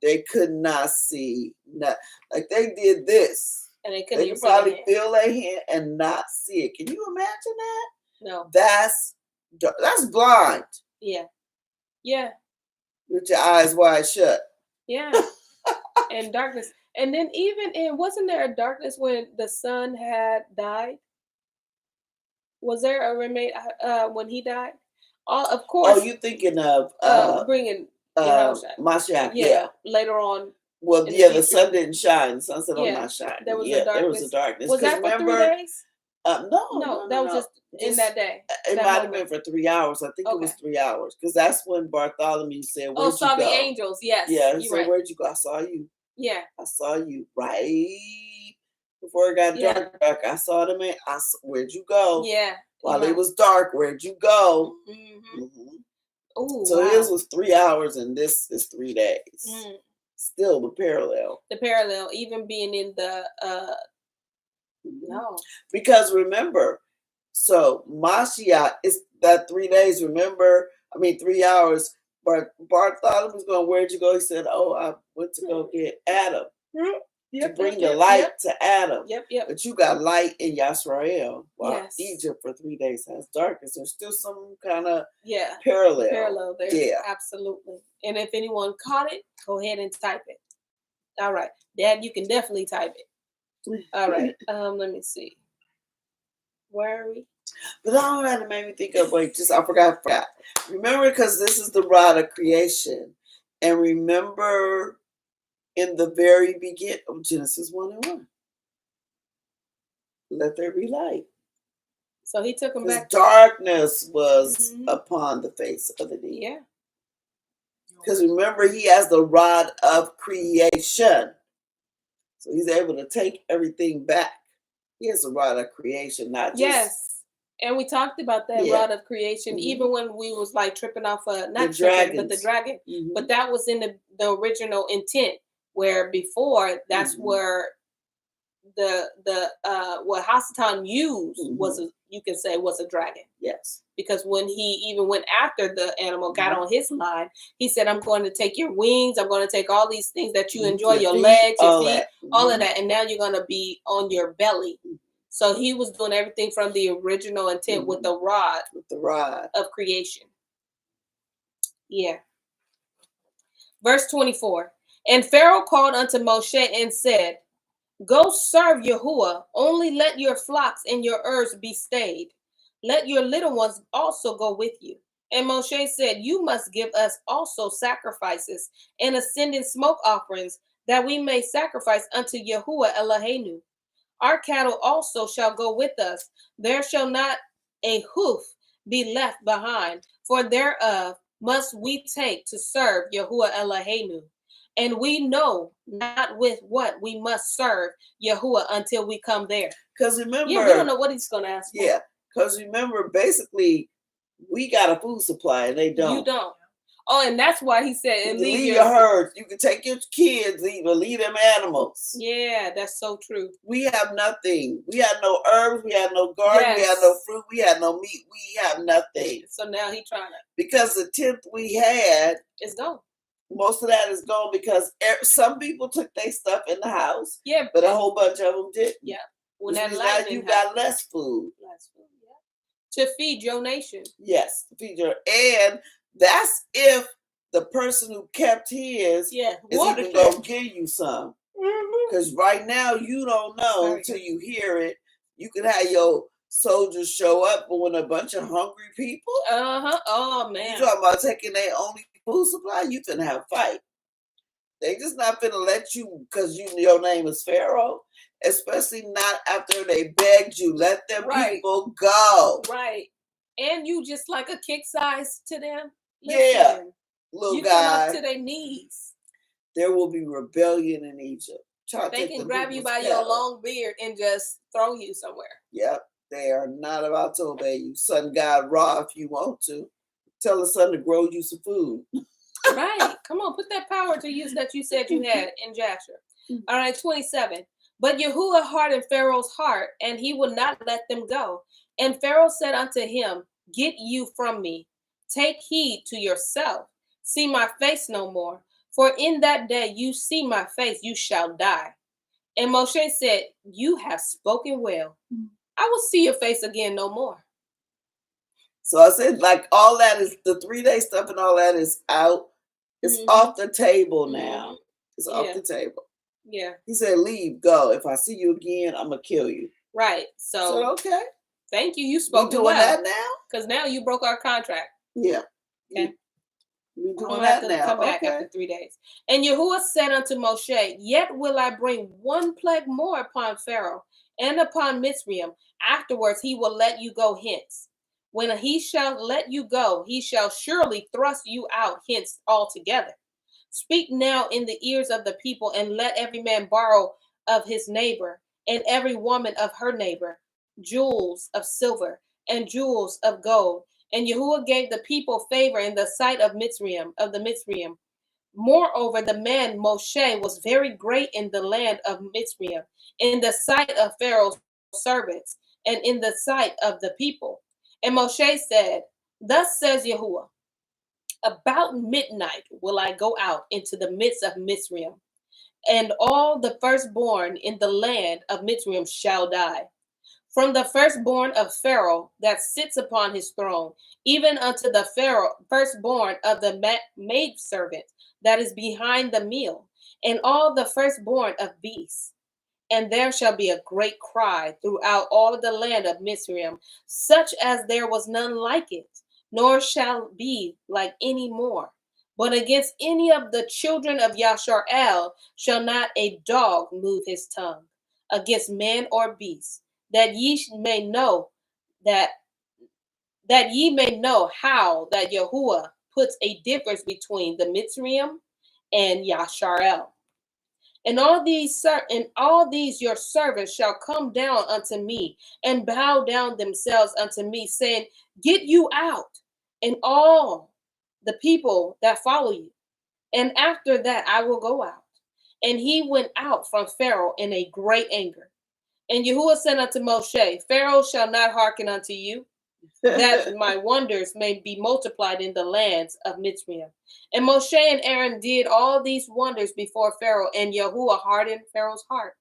They could not see, like they did this. And they couldn't even probably feel their hand and not see it. Can you imagine that? No. That's blind. Yeah. Yeah. With your eyes wide shut. Yeah. And darkness. And then wasn't there a darkness when the son had died? Was there a remain when he died? Of course. Oh, you thinking of bringing Mashiach? Yeah. Later on. Well, the sun didn't shine. The sun said, "I'm not shining." There was a darkness. There was a darkness. Was that for 3 days? No, that was just in that day. It might have been for 3 hours. I think it was 3 hours because that's when Bartholomew said, "Where'd you saw go?" the angels. Yes. Yeah. He said, "Where'd you go?" I saw you. Yeah. I saw you right before it got dark. I saw them. Where'd you go? Yeah. While it was dark, where'd you go? Mm-hmm. Mm-hmm. Ooh, so his was 3 hours, and this is 3 days. Mm. Still the parallel. The parallel, even being in the no. Because remember, so Mashiach is that 3 days. Remember, 3 hours. But Bartholomew was going, where'd you go? He said, oh, I went to go get Adam. To bring the light to Adam. Yep. But you got light in Yasrael, while Egypt for 3 days has darkness. There's still some kind of parallel. Parallel there. Yeah. Absolutely. And if anyone caught it, go ahead and type it. All right. Dad, you can definitely type it. All right. Let me see. Where are we? But all that made me think of, I forgot. Remember, because this is the rod of creation. And remember in the very beginning of Genesis 1:1. Let there be light. So he took him back. Darkness was upon the face of the deep. Yeah. Because remember, he has the rod of creation. So he's able to take everything back. He has a rod of creation, not just... Yes. And we talked about that rod of creation, even when we was like tripping off not tripping, but the dragon. Mm-hmm. But that was in the original intent, where before that's where what Hasatan used was you can say was a dragon. Yes. Because when he even went after the animal, got on his line, he said, I'm going to take your wings, I'm going to take all these things that you enjoy, your legs, your feet, all of that, and now you're going to be on your belly. So he was doing everything from the original intent with the rod. With the rod. Of creation. Yeah. Verse 24. And Pharaoh called unto Moshe and said, go serve Yahuwah, only let your flocks and your herds be stayed. Let your little ones also go with you. And Moshe said, you must give us also sacrifices and ascending smoke offerings, that we may sacrifice unto Yahuwah Eloheinu. Our cattle also shall go with us. There shall not a hoof be left behind, for thereof must we take to serve Yahuwah Eloheinu. And we know not with what we must serve Yahuwah until we come there. Because remember, yeah, we don't know what he's going to ask for. Yeah, because remember, basically, we got a food supply and they don't. You don't. Oh, and that's why he said, you leave your herd. You can take your kids, leave them animals. Yeah, that's so true. We have nothing. We had no herbs. We had no garden. Yes. We had no fruit. We had no meat. We have nothing. So now he's trying to. Because the 10th we had is gone. Most of that is gone because some people took their stuff in the house. Yeah, but a whole bunch of them didn't. Yeah. When that now you got less food. Less food. Yeah. To feed your nation. Yes, to feed your, and that's if the person who kept his is even going to give you some. Because right now you don't know until you hear it. You could have your soldiers show up with a bunch of hungry people. Oh man. You talking about taking their only food supply? You finna have a fight. They just not finna let you because your name is Pharaoh. Especially not after they begged you. Let them people go. Right. And you just like a kick size to them. Listen, yeah. Little guy. Come up to their knees. There will be rebellion in Egypt. They can grab you by your long beard and just throw you somewhere. Yep. They are not about to obey you. Sun God Ra, if you want to. Tell the sun to grow you some food. Right. Come on, put that power to use that you said you had in Jasher. All right, 27. But Yahuwah hardened Pharaoh's heart, and he would not let them go. And Pharaoh said unto him, Get you from me. Take heed to yourself. See my face no more. For in that day you see my face, you shall die. And Moshe said, You have spoken well. I will see your face again no more. So I said, like, all that is, the 3-day stuff and all that is out. It's off the table now. It's off the table. Yeah. He said, leave, go. If I see you again, I'm going to kill you. Right. So okay. Thank you. You spoke doing that now? Because now you broke our contract. Yeah. Okay. We're doing that now. Come back after 3 days. And Yahuwah said unto Moshe, Yet will I bring one plague more upon Pharaoh and upon Mitzrayim. Afterwards he will let you go hence. When he shall let you go, he shall surely thrust you out hence altogether. Speak now in the ears of the people, and let every man borrow of his neighbor, and every woman of her neighbor, jewels of silver and jewels of gold. And Yahuwah gave the people favor in the sight of Mitzrayim. Moreover, the man Moshe was very great in the land of Mitzrayim, in the sight of Pharaoh's servants, and in the sight of the people. And Moshe said, Thus says Yahuwah, about midnight will I go out into the midst of Mitzrayim, and all the firstborn in the land of Mitzrayim shall die. From the firstborn of Pharaoh that sits upon his throne, even unto the firstborn of the maidservant that is behind the mill, and all the firstborn of beasts. And there shall be a great cry throughout all the land of Mitzrayim, such as there was none like it, nor shall be like any more. But against any of the children of Yashar'el shall not a dog move his tongue, against man or beast, that ye may know how that Yahuwah puts a difference between the Mitzrayim and Yashar'el. And all these your servants shall come down unto me and bow down themselves unto me, saying, Get you out, and all the people that follow you. And after that I will go out. And he went out from Pharaoh in a great anger. And Yahuwah said unto Moshe, Pharaoh shall not hearken unto you, that my wonders may be multiplied in the lands of Mitzrayim. And Moshe and Aaron did all these wonders before Pharaoh, and Yahuwah hardened Pharaoh's heart,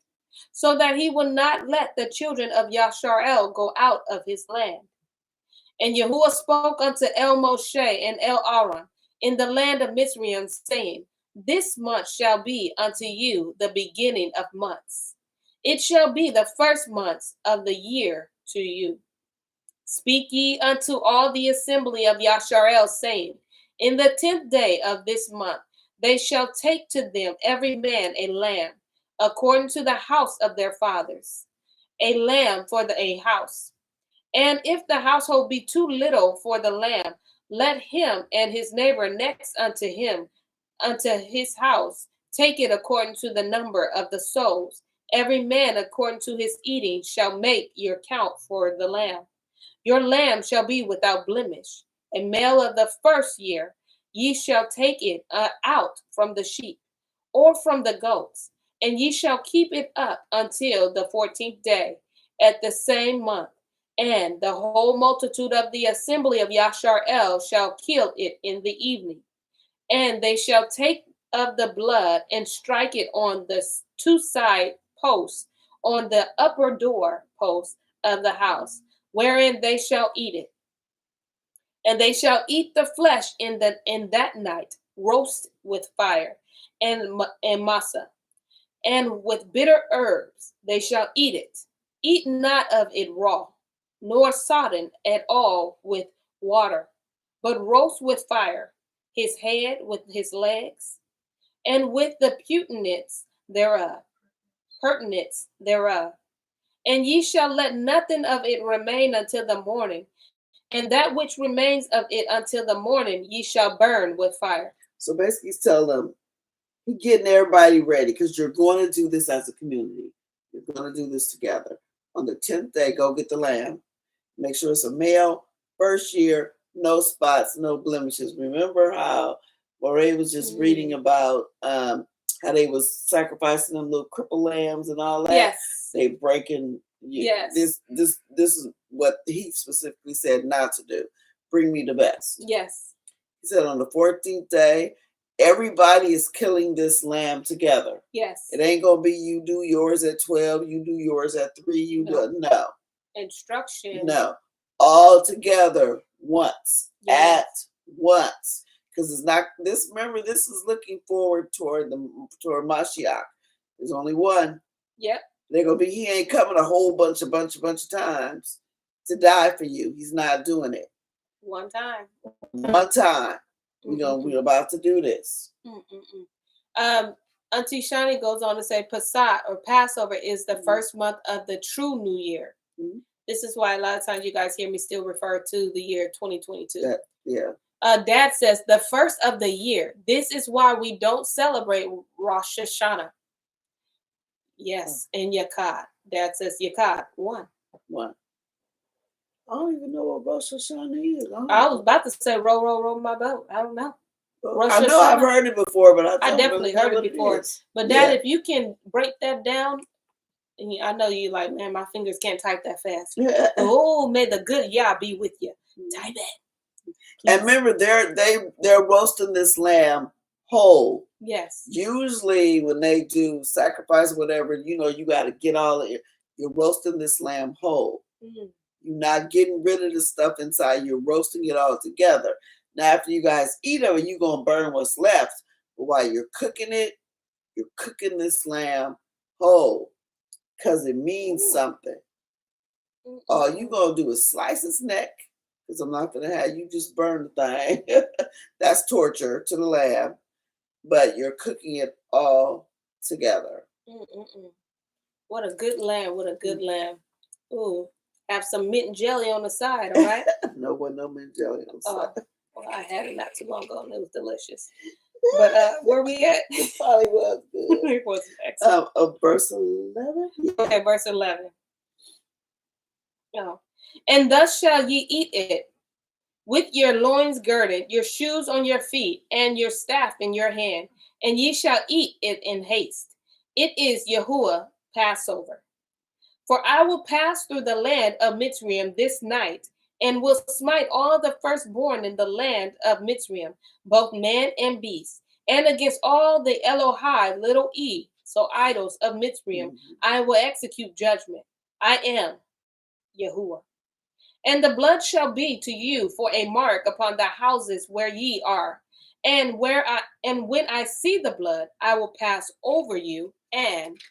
so that he would not let the children of Yashar'el go out of his land. And Yahuwah spoke unto El Moshe and El Aaron in the land of Mitzrayim, saying, This month shall be unto you the beginning of months. It shall be the first month of the year to you. Speak ye unto all the assembly of Yashar'el, saying, In the 10th day of this month they shall take to them every man a lamb, according to the house of their fathers, a lamb for a house. And if the household be too little for the lamb, let him and his neighbor next unto him, unto his house, take it according to the number of the souls. Every man according to his eating shall make your count for the lamb. Your lamb shall be without blemish, a male of the first year. Ye shall take it out from the sheep or from the goats, and ye shall keep it up until the 14th day at the same month. And the whole multitude of the assembly of Yashar'el shall kill it in the evening. And they shall take of the blood and strike it on the two side posts on the upper door post of the house, wherein they shall eat it. And they shall eat the flesh in that night, roast with fire and masa, and with bitter herbs they shall eat it. Eat not of it raw, nor sodden at all with water, but roast with fire, his head with his legs, and with the purtenance thereof, And ye shall let nothing of it remain until the morning, and that which remains of it until the morning ye shall burn with fire. So basically, he's telling them, he's getting everybody ready because you're going to do this as a community. You're going to do this together. On the 10th day, go get the lamb. Make sure it's a male, first year, no spots, no blemishes. Remember how Moray was just reading about how they was sacrificing them little crippled lambs and all that? Yes. They breaking. Yes. This is what he specifically said not to do. Bring me the best. Yes. He said on the 14th day, everybody is killing this lamb together. Yes. It ain't gonna be you do yours at 12, you do yours at 3, you do no. Instruction. No. All together once. Yes. At once. Because it's not this, remember, this is looking forward toward Mashiach. There's only one. Yep. They're gonna be, he ain't coming a whole bunch of times to die for you. He's not doing it. One time. One time. We're about to do this. Auntie Shani goes on to say Passat or Passover is the first month of the true New Year. This is why a lot of times you guys hear me still refer to the year 2022. Dad says the first of the year. This is why we don't celebrate Rosh Hashanah. Yes, and Yakad. Dad says Yakad. One. I don't even know what Rosh Hashanah is. I was about to say row my boat. I don't know. I know I've heard it before, but I definitely heard it before. But Dad, if you can break that down, and I know you like, man, my fingers can't type that fast. Oh, may the good Yah be with you. Type it. Please. And remember, they're roasting this lamb whole. Yes. Usually, when they do sacrifice, whatever, you got to get all of it. You're roasting this lamb whole. You're not getting rid of the stuff inside. You're roasting it all together. Now, after you guys eat of it, you're going to burn what's left. But while you're cooking it, you're cooking this lamb whole because it means something. All you're going to do is slice its neck, because I'm not going to have you just burn the thing. That's torture to the lamb. But you're cooking it all together. What a good lamb. What a good lamb. Ooh. Have some mint jelly on the side, all right? No mint jelly on the side. Well, I had it not too long ago, and it was delicious. But where we at? It probably was good. It was excellent. Verse 11? Okay, verse 11. Oh. And thus shall ye eat it, with your loins girded, your shoes on your feet, and your staff in your hand, and ye shall eat it in haste. It is Yahuwah Passover. For I will pass through the land of Mitzrayim this night, and will smite all the firstborn in the land of Mitzrayim, both man and beast, and against all the Elohai, little e, so idols of Mitzrayim, I will execute judgment. I am Yahuwah. And the blood shall be to you for a mark upon the houses where ye are, and when I see the blood, I will pass over you, and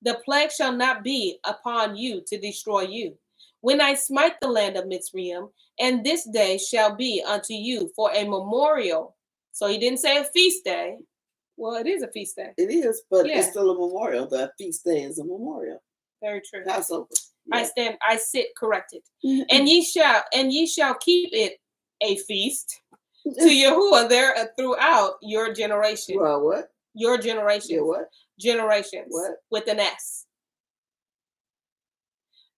the plague shall not be upon you to destroy you. When I smite the land of Mitzrayim, and this day shall be unto you for a memorial. So he didn't say a feast day. Well, it is a feast day. It is, but it's still a memorial. The feast day is a memorial. Very true. Passover. Yeah. I sit corrected. And ye shall keep it a feast to Yahuwah there throughout your generation. Well, what? Your generations. Yeah, what? Generations. What? With an S.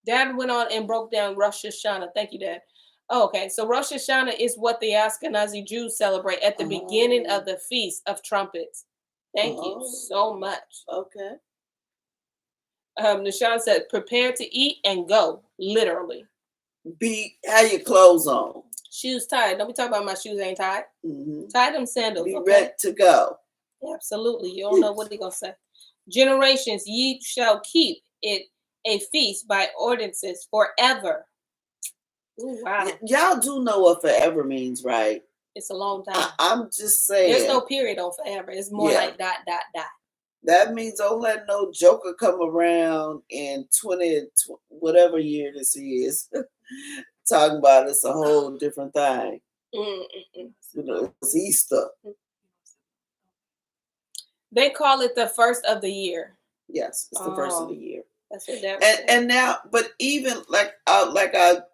Dad went on and broke down Rosh Hashanah. Thank you, Dad. Oh, okay, so Rosh Hashanah is what the Ashkenazi Jews celebrate at the beginning of the Feast of Trumpets. Thank you so much. Okay. Nishan said, prepare to eat and go, literally. Have your clothes on. Shoes tied. Don't be talking about my shoes ain't tied. Mm-hmm. Tie them sandals. Be ready to go. Absolutely. You don't know what he gonna say. Generations, ye shall keep it a feast by ordinances forever. Ooh, wow. Y'all do know what forever means, right? It's a long time. I'm just saying. There's no period on forever. It's more like ... That means don't let no joker come around in 20 whatever year this is talking about it's a whole different thing. You know, it's Easter. They call it the first of the year. Yes, it's the first of the year. That's what that was. And now, but even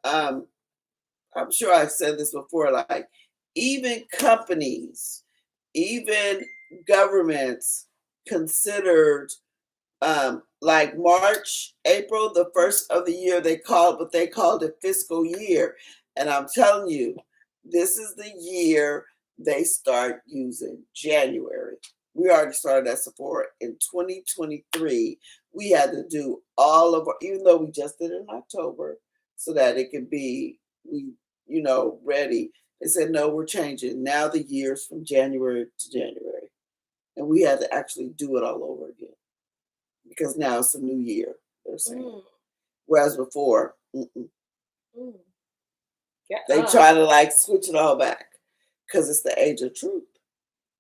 I'm sure I've said this before, like even companies, even governments considered like March, April, the first of the year, they called it fiscal year. And I'm telling you, this is the year they start using January. We already started at Sephora in 2023. We had to do all of our, even though we just did it in October, so that it could be ready. They said, no, we're changing. Now the year's from January to January. And we had to actually do it all over again. Because now it's a new year, they're saying. Whereas before, they try to switch it all back. Because it's the age of truth.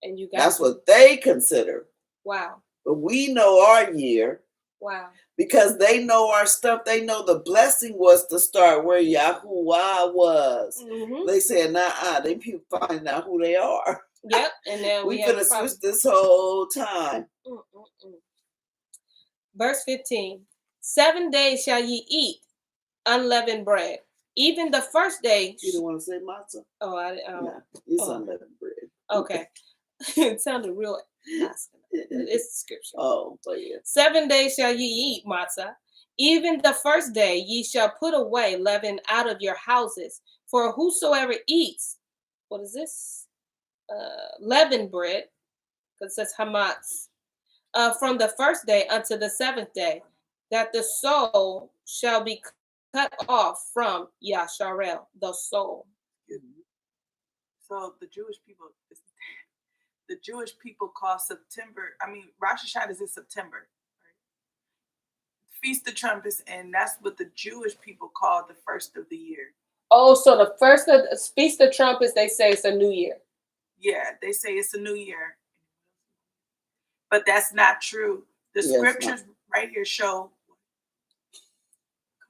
And that's what they consider. Wow. But we know our year. Wow. Because they know our stuff. They know the blessing was to start where Yahuwah was. Mm-hmm. They said, they people finding out who they are. Yep. And then we gonna switch this whole time. Verse 15. 7 days shall ye eat unleavened bread. Even the first day. You don't want to say matzah? Oh, no, it's unleavened bread. Okay. It sounded real nasty. It's scripture. Oh, but yeah. 7 days shall ye eat matzah. Even the first day ye shall put away leaven out of your houses. For whosoever eats, what is this? Leavened bread, because it says hamatz, from the first day unto the seventh day, that the soul shall be cut off from Yasharel, the soul. So the Jewish people call September, Rosh Hashanah is in September, right? Feast of Trumpets, and that's what the Jewish people call the first of the year. Oh, so the first of the Feast of Trumpets, they say it's a new year. Yeah, they say it's a new year. But that's not true. The scriptures right here show.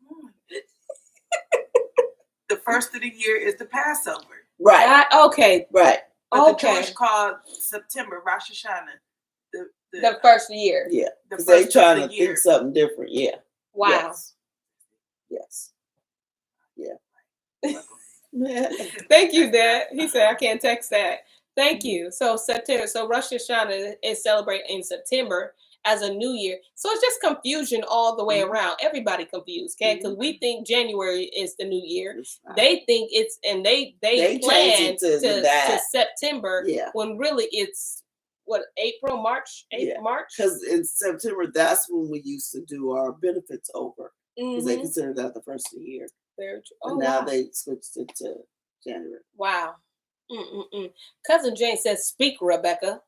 Come on. The first of the year is the Passover. Right. Okay. Right. But the Jewish called September, Rosh Hashanah, the first year. Yeah. Because they're trying to think something different. Yeah. Wow. Yes. Yeah. Thank you, Dad. He said I can't text that. Thank you. So September. So Rosh Hashanah is celebrated in September as a new year. So it's just confusion all the way around. Everybody confused, okay? Because we think January is the new year. They think it's, and they plan to September when really it's April, March? March? Because in September, that's when we used to do our benefits over. Because they consider that the first of the year. Very true. And now they switched it to January. Wow. Cousin Jane says, speak, Rebecca.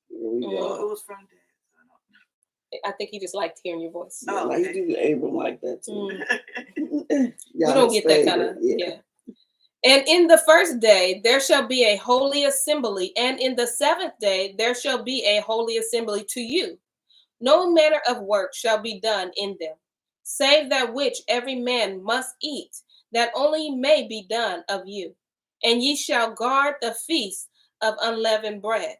Here we go. It was from Dad. I think he just liked hearing your voice. Yeah, like he do Abram like that too. We don't get that kind of, And in the first day, there shall be a holy assembly. And in the seventh day, there shall be a holy assembly to you. No manner of work shall be done in them, save that which every man must eat, that only may be done of you. And ye shall guard the feast of unleavened bread.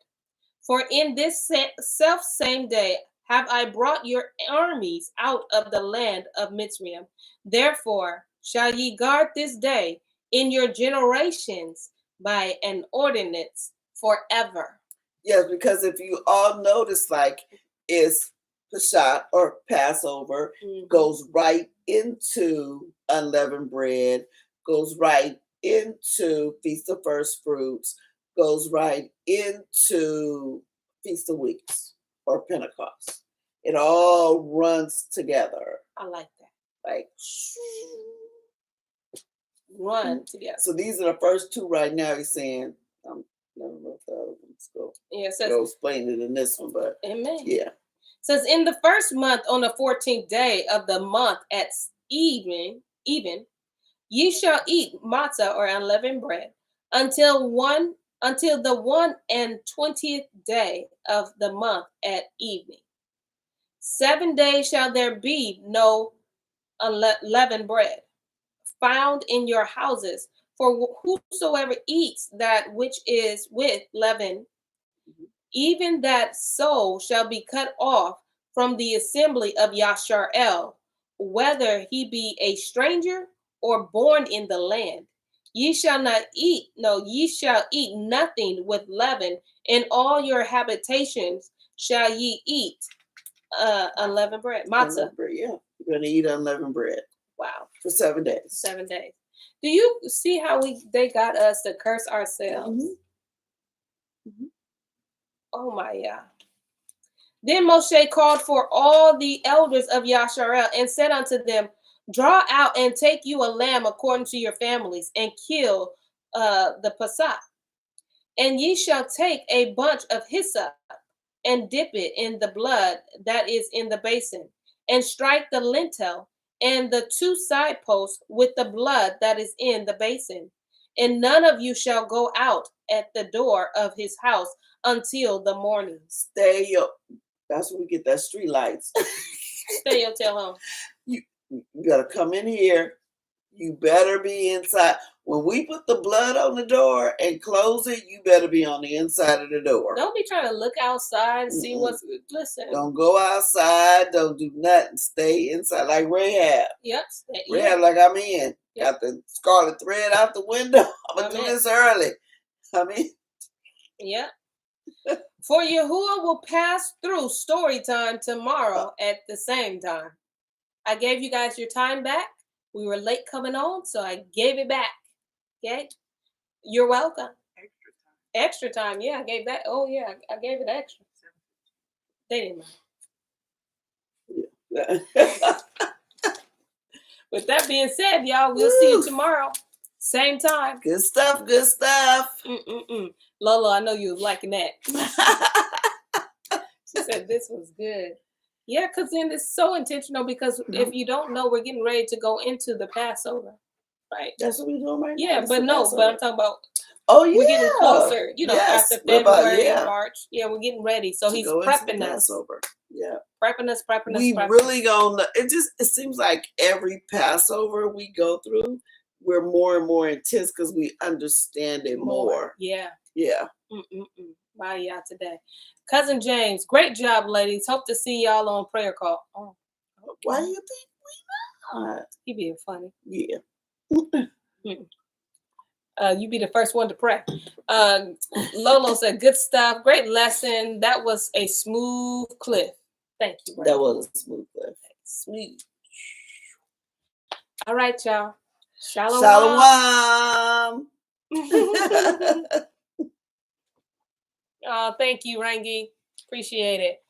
For in this self same day have I brought your armies out of the land of Mitzrayim. Therefore shall ye guard this day in your generations by an ordinance forever. Yes, because if you all notice, like, it's Pesach or Passover, goes right into unleavened bread, goes right into Feast of First Fruits, goes right into Feast of Weeks or Pentecost. It all runs together. I like that. Like, run together. So these are the first two right now. He's saying, never know if the other ones go. Yeah, it says, go explain it in this one, but amen. Yeah. It says, in the first month, on the 14th day of the month at even, ye shall eat matzah or unleavened bread until the 21st day of the month at evening. 7 days shall there be no unleavened bread found in your houses, for whosoever eats that which is with leaven, even that soul shall be cut off from the assembly of Yasharel, whether he be a stranger or born in the land. Ye shall eat nothing with leaven. In all your habitations shall ye eat unleavened bread. Matzah. Bread, yeah. You're going to eat unleavened bread. Wow. For 7 days. 7 days. Do you see how they got us to curse ourselves? Oh my, yeah. Then Moshe called for all the elders of Yasharel and said unto them, draw out and take you a lamb according to your families and kill the Pesach. And ye shall take a bunch of hyssop and dip it in the blood that is in the basin, and strike the lintel and the 2 side posts with the blood that is in the basin. And none of you shall go out at the door of his house until the morning. Stay up. That's where we get that street lights. Stay your tail home. You gotta come in here. You better be inside. When we put the blood on the door and close it, you better be on the inside of the door. Don't be trying to look outside and see what's. Listen. Don't go outside. Don't do nothing. Stay inside like Rahab. Yep. Rahab, like I'm in. Yep. Got the scarlet thread out the window. I'm gonna do this early. Yep. For Yahuwah will pass through story time tomorrow at the same time. I gave you guys your time back. We were late coming on, so I gave it back. Okay? You're welcome. Extra time. Yeah, I gave that. Oh, yeah, I gave it extra. They didn't mind. Yeah. With that being said, y'all, we'll see you tomorrow. Same time. Good stuff. Good stuff. Lola, I know you was liking that. She said this was good. Yeah, because then it's so intentional, because if you don't know, we're getting ready to go into the Passover, right? That's what we're doing right now. Yeah, but no, Passover. But I'm talking about, we're getting closer, after February and March. Yeah, we're getting ready. So he's prepping us. Passover. Yeah. Prepping us. We really gonna, it seems like every Passover we go through, we're more and more intense because we understand it more. Yeah. Yeah. Bye, y'all, today. Cousin James, great job, ladies. Hope to see y'all on prayer call. Oh, okay. Why do you think we not? He being funny. Yeah. You be the first one to pray. Lolo said, good stuff. Great lesson. That was a smooth cliff. Thank you. That was a smooth cliff. Smooth. All right, y'all. Shalom. Oh, thank you, Rangi. Appreciate it.